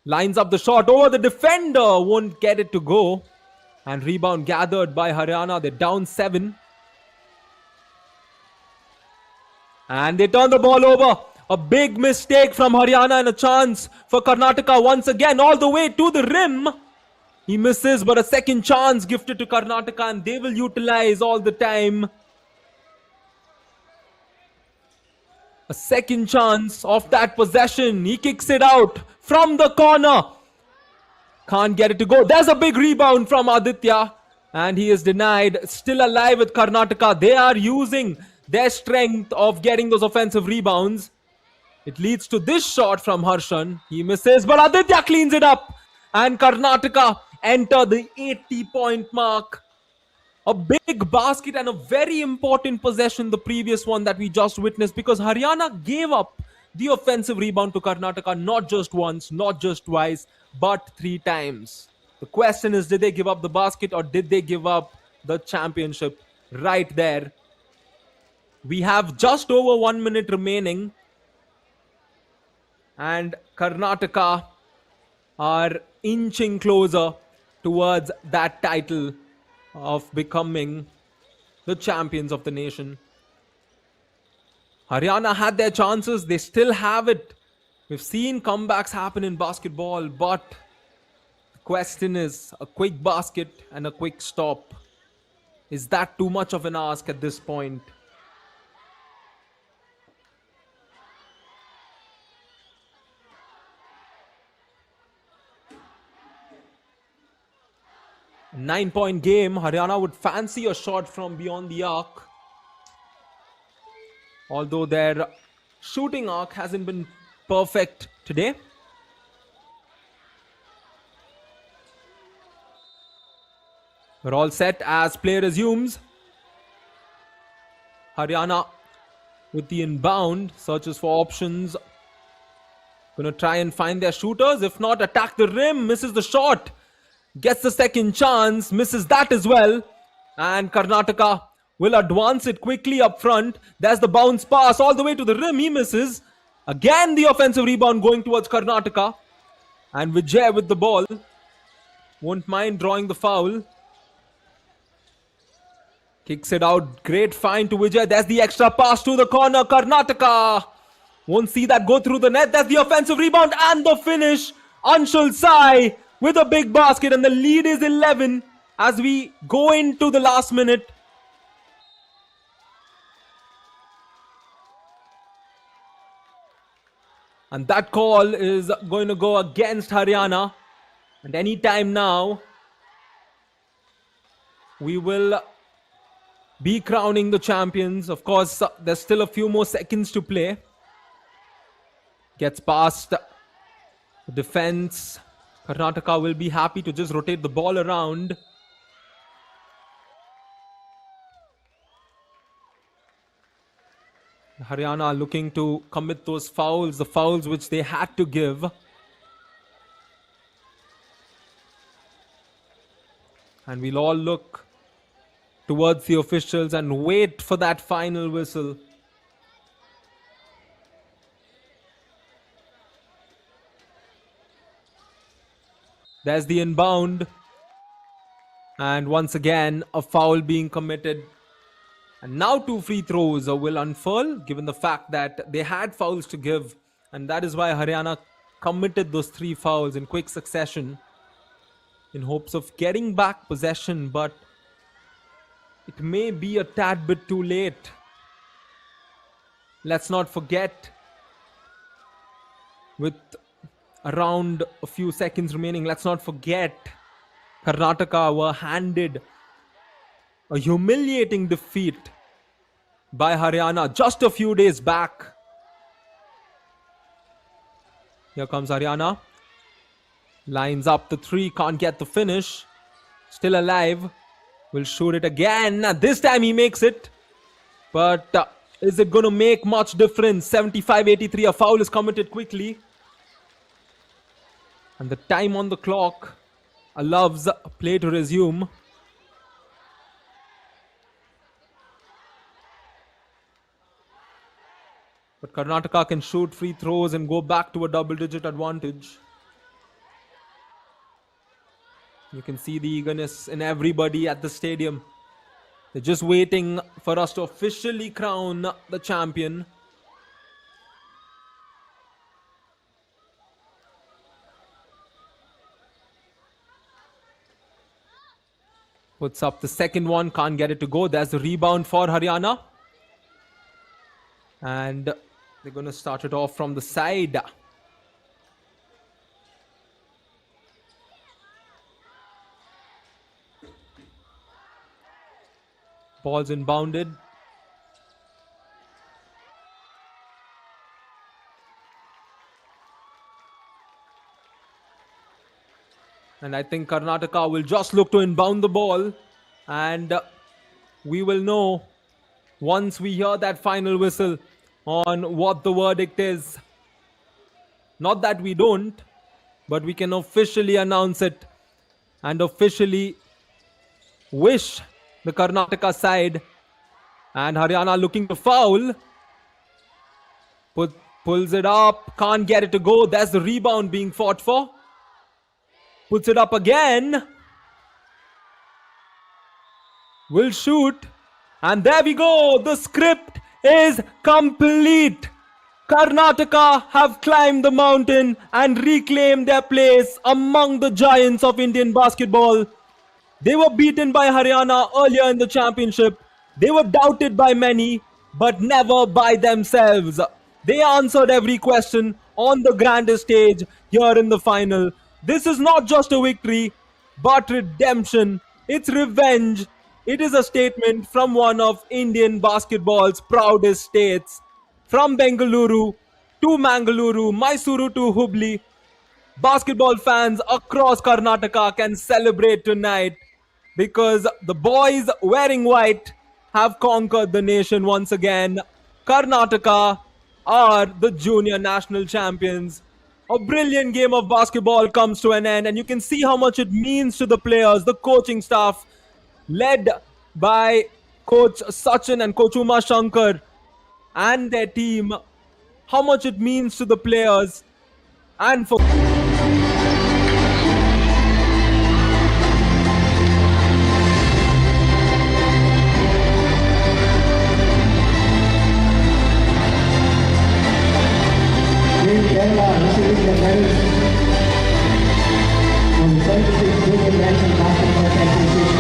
Lines up the shot over the defender. Won't get it to go. And rebound gathered by Haryana. They're down 7. And they turn the ball over. A big mistake from Haryana and a chance for Karnataka once again all the way to the rim. He misses, but a second chance gifted to Karnataka, and they will utilize all the time. A second chance of that possession. He kicks it out from the corner. Can't get it to go. There's a big rebound from Aditya, and he is denied. Still alive with Karnataka. They are using their strength of getting those offensive rebounds. It leads to this shot from Harshan. He misses, but Aditya cleans it up. And Karnataka enter the 80-point mark. A big basket and a very important possession, the previous one that we just witnessed, because Haryana gave up the offensive rebound to Karnataka not just once, not just twice, but 3 times. The question is, did they give up the basket or did they give up the championship right there? We have just over 1 minute remaining, and Karnataka are inching closer towards that title of becoming the champions of the nation. Haryana had their chances, they still have it. We've seen comebacks happen in basketball, but the question is a quick basket and a quick stop. Is that too much of an ask at this point? A 9-point game. Haryana would fancy a shot from beyond the arc, although their shooting arc hasn't been perfect today. We're all set as play resumes. Haryana with the inbound, searches for options. Gonna try and find their shooters. If not, attack the rim, misses the shot. Gets the second chance, misses that as well. And Karnataka will advance it quickly up front. There's the bounce pass all the way to the rim. He misses. Again, the offensive rebound going towards Karnataka. And Vijay with the ball. Won't mind drawing the foul. Kicks it out. Great find to Vijay. There's the extra pass to the corner. Karnataka won't see that go through the net. That's the offensive rebound and the finish. Anshul Sai with a big basket, and the lead is 11 as we go into the last minute. And that call is going to go against Haryana. And any time now, we will be crowning the champions. Of course, there's still a few more seconds to play. Gets past the defense. Karnataka will be happy to just rotate the ball around. Haryana looking to commit those fouls, the fouls which they had to give. And we'll all look towards the officials and wait for that final whistle. There's the inbound. And once again, a foul being committed. And now 2 free throws will unfurl, given the fact that they had fouls to give. And that is why Haryana committed those 3 fouls in quick succession in hopes of getting back possession. But it may be a tad bit too late. Let's not forget, with around a few seconds remaining, let's not forget Karnataka were handed a humiliating defeat by Haryana just a few days back. Here comes Haryana. Lines up the 3, can't get the finish. Still alive. Will shoot it again. This time he makes it. But is it going to make much difference? 75-83, a foul is committed quickly. And the time on the clock allows play to resume. But Karnataka can shoot free throws and go back to a double-digit advantage. You can see the eagerness in everybody at the stadium. They're just waiting for us to officially crown the champion. Puts up the second one, can't get it to go. There's the rebound for Haryana. And they're going to start it off from the side. Ball's inbounded. And I think Karnataka will just look to inbound the ball. And we will know once we hear that final whistle on what the verdict is. Not that we don't, but we can officially announce it and officially wish the Karnataka side. And Haryana looking to foul. Pulls it up, can't get it to go. That's the rebound being fought for. Puts it up again. will shoot. And there we go. The script is complete. Karnataka have climbed the mountain and reclaimed their place among the giants of Indian basketball. They were beaten by Haryana earlier in the championship. They were doubted by many, but never by themselves. They answered every question on the grandest stage here in the final. This is not just a victory, but redemption. It's revenge. It is a statement from one of Indian basketball's proudest states. From Bengaluru to Mangaluru, Mysuru to Hubli, basketball fans across Karnataka can celebrate tonight because the boys wearing white have conquered the nation once again. Karnataka are the junior national champions. A brilliant game of basketball comes to an end, and you can see how much it means to the players, the coaching staff, led by Coach Sachin and Coach Uma Shankar and their team, how much it means to the players and for Team Kerala receiving the medals from the 76th Junior National Basketball Championship.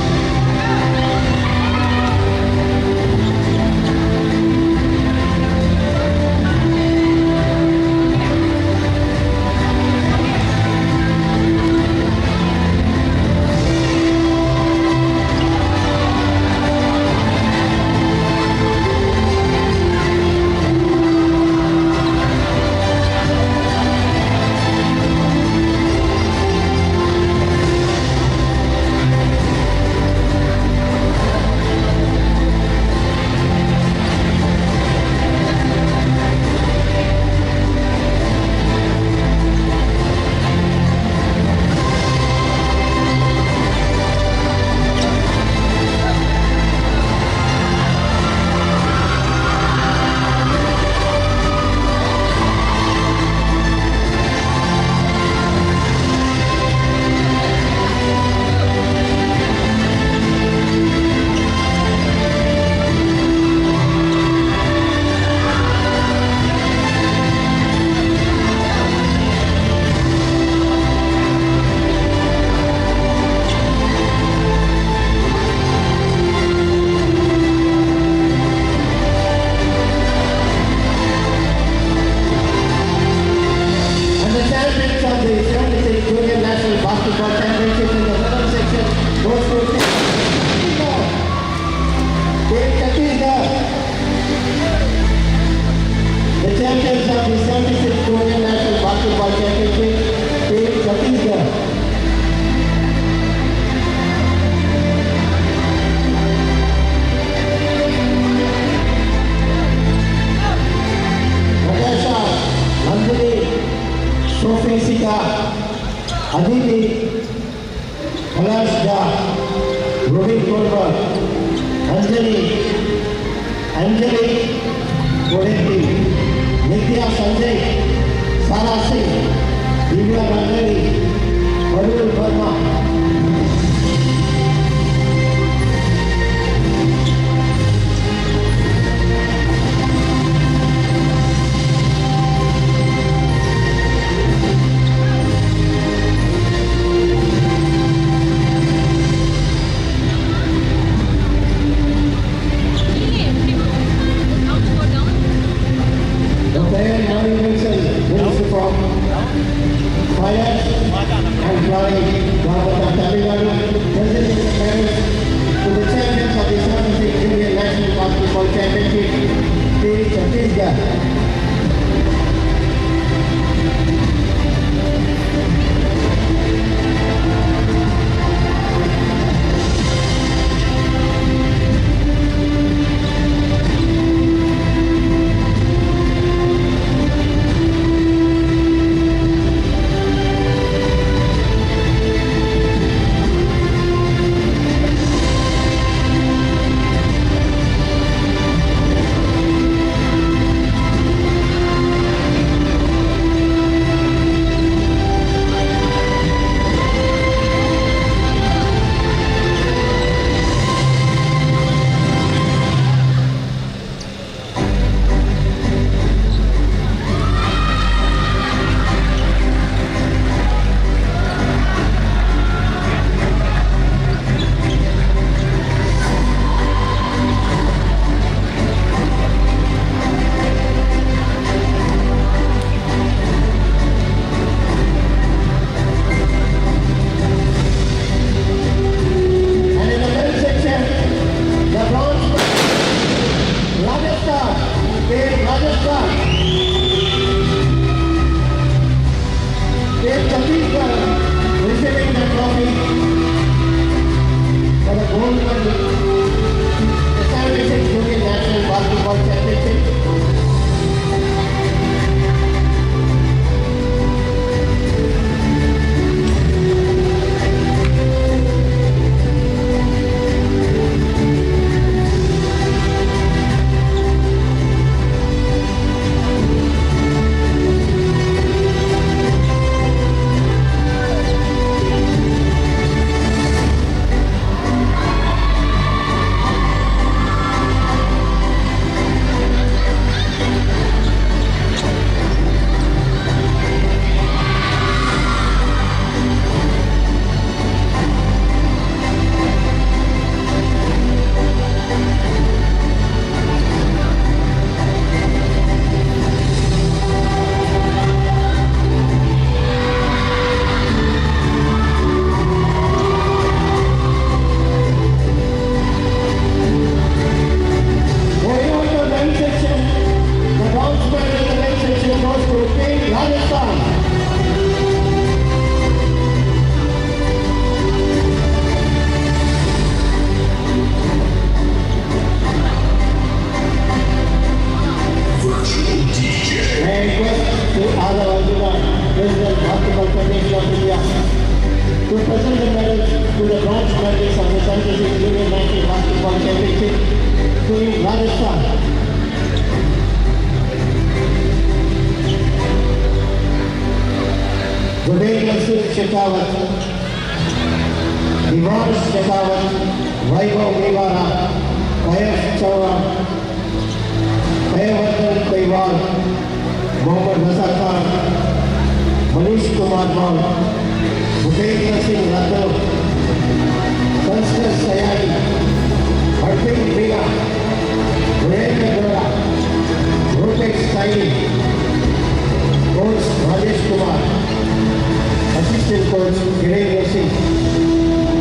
And the champions of the 76th Junior National Basketball Championship in the women's section goes to Team Chhattisgarh. The champions of the 76th Junior National Basketball Championship, Team Chhattisgarh. Natasha, Nandini, Sophie Sika, Aditi, Kailash Jha, Rohit Korwar, Anjali, Goretti, Nitya Sanjay, Sara Singh, Divya Rangani, Varun Verma. The player Murray Wilson wins from Fire and Flying Gravata. Team Rajasthan. Team Chhattisgarh receiving the trophy for the gold medal. The 76 Junior National Basketball Championship. Going on to the men's section, the bronze medal in the men's section goes to Team Rajasthan. May I request to Adav Arjuna, President Basketball Federation of India, to present the medals to the bronze medalists of the 76 Junior National Basketball Championship, Team Rajasthan. Jodhpur Singh Shekhawat, Divansh Shekhawat, Vaibhav Nivara, Payash Chauhan, Hayavardhan Paiwal, Mohammad Nasar Khan, Manish Kumar Paul, Bhupendra Singh Rathod, Sanskar Sayani, Harpreet Meena, Virendra Gora, Rupesh Saini, Coach Rajesh Kumar, Assistant Coach Virendra Singh,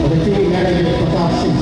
and the team manager Pratap Singh.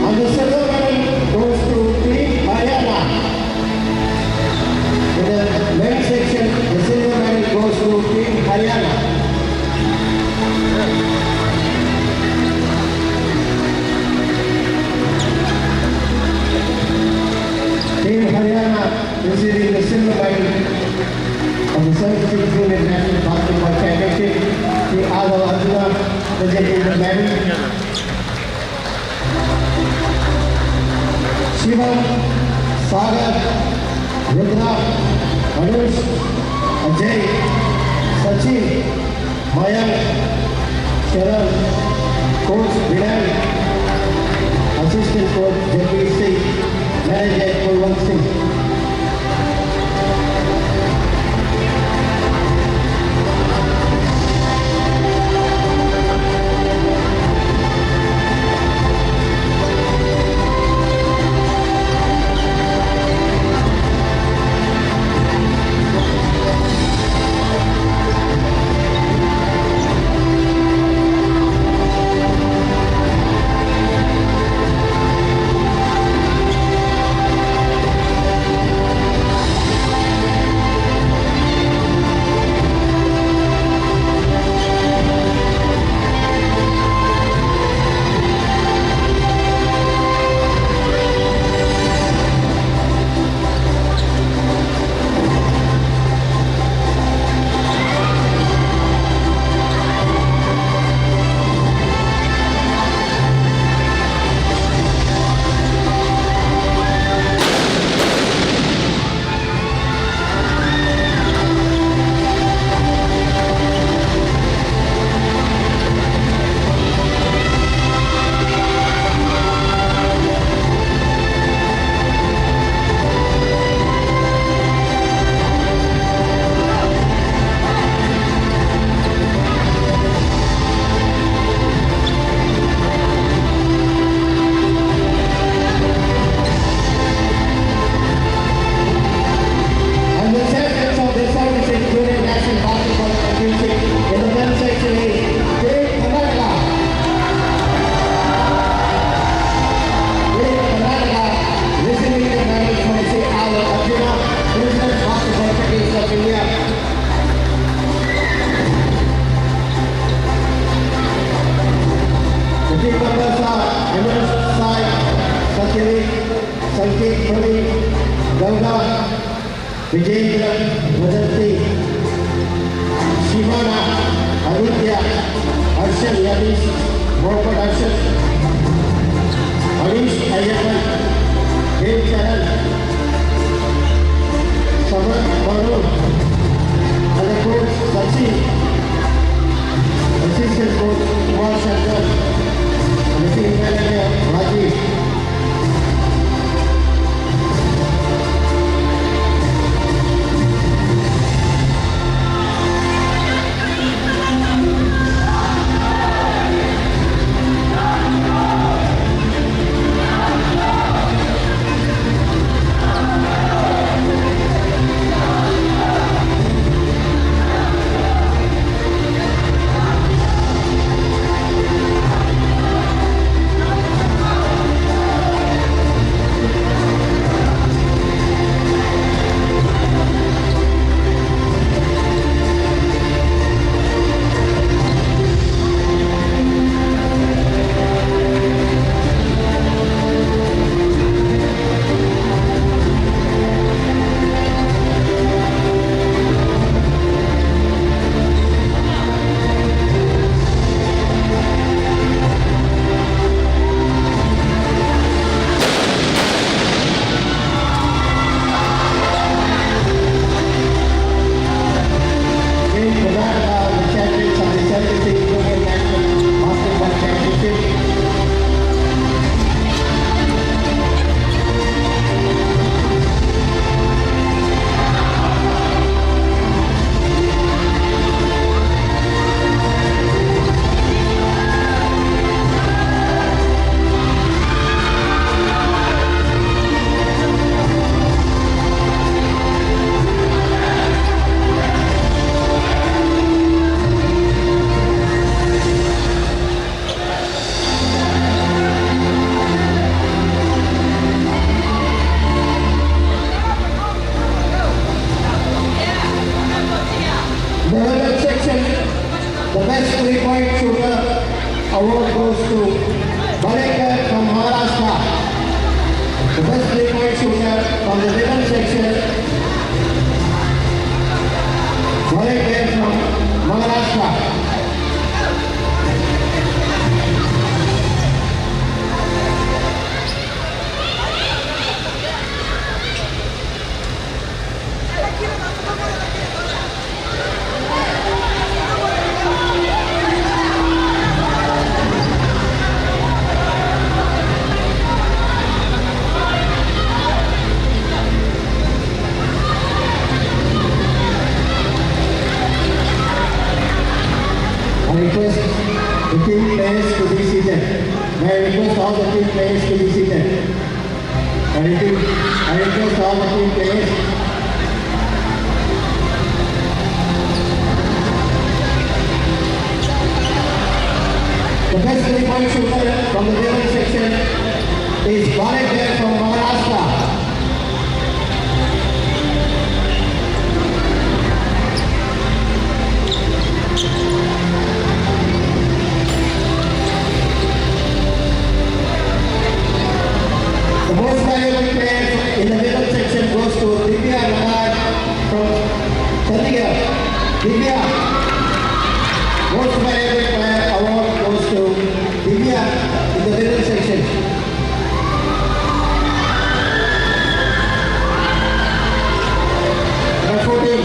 And the silver medal goes to Team Haryana. In the men's section, the silver medal goes to Team Haryana. Team Haryana receiving the silver medal of the 76 Junior National Basketball Championship. The Adav Arjuna presenting the medal. Shivam, Sagar, Rudra, Anush, Ajay, Sachin, Mayank, Sharan, Coach Vinay, Assistant Coach Jagmeet Singh, Manager Kulwant Singh. Devi, Sanket Puri, Ganga, Vijayendra, Vadanti, Shivana, Aditya, Harshad Yadish, Mohammad Harshad, Harish Ayyapan, Dev Charan, Saman Varun, and the coach Sachi, assistant coach Kumar Shankar, and the team manager Rajesh. The women's section, the best three-point shooter award goes to Balekar from Maharashtra. The best three-point shooter from the women's section, Balekar from Maharashtra. I request the team players to be seated. May I request all the team players to be seated. I request all the team players. The best three-point shooter from the women's section is Balekar from Maharashtra. The most valuable player in the middle section goes to Divya Nagad from Chandigarh. Divya, most valuable player award goes to Divya in the middle section. Number 14.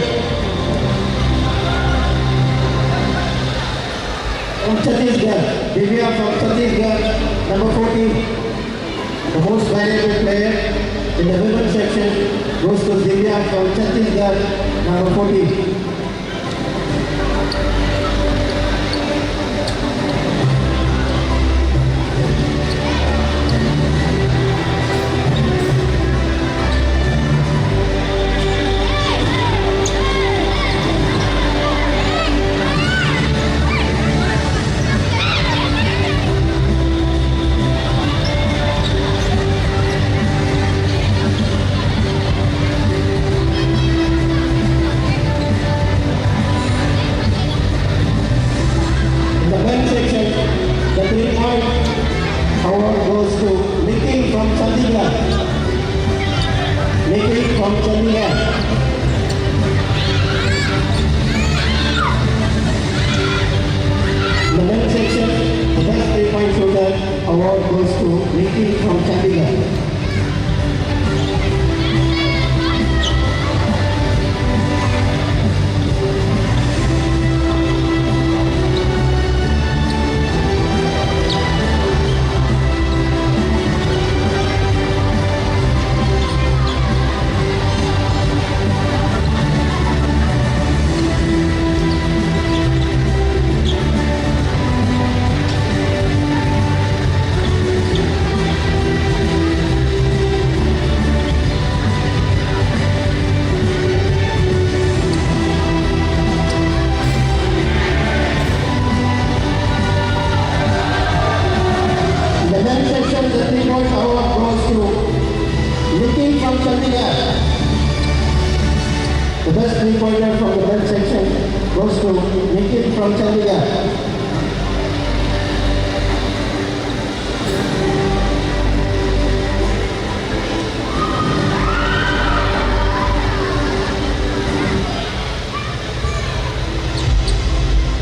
From Chhattisgarh, Divya from Chhattisgarh, number 14. The most valuable player in the women's section goes to Divya from Chhattisgarh, number 14. award goes to Ricky from Chandigarh. The men's section, the 3-point award goes to Nikhil from Chandigarh. The best 3-pointer from the men's section goes to Nikhil from Chandigarh.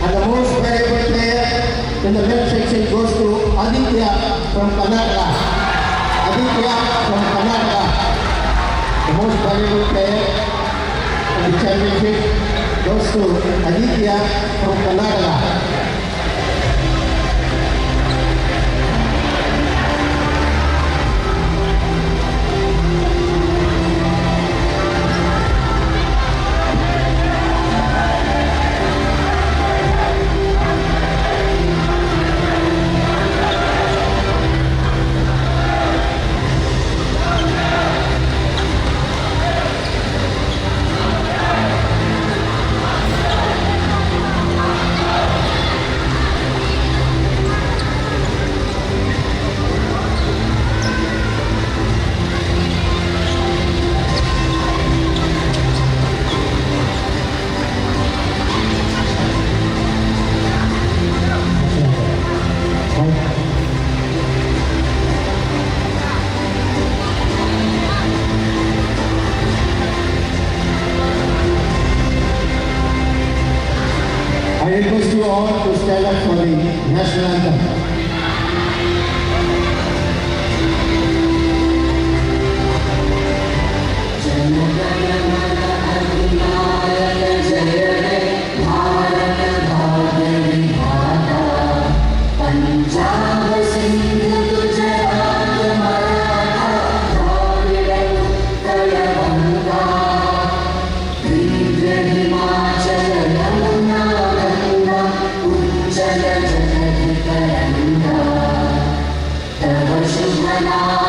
And the most valuable player in the men's section goes to Aditya from Karnataka. Aditya from Karnataka. The most valuable player in the championship goes to Aditya from Karnataka. I request you all to stand up for the national anthem. Tava Shubha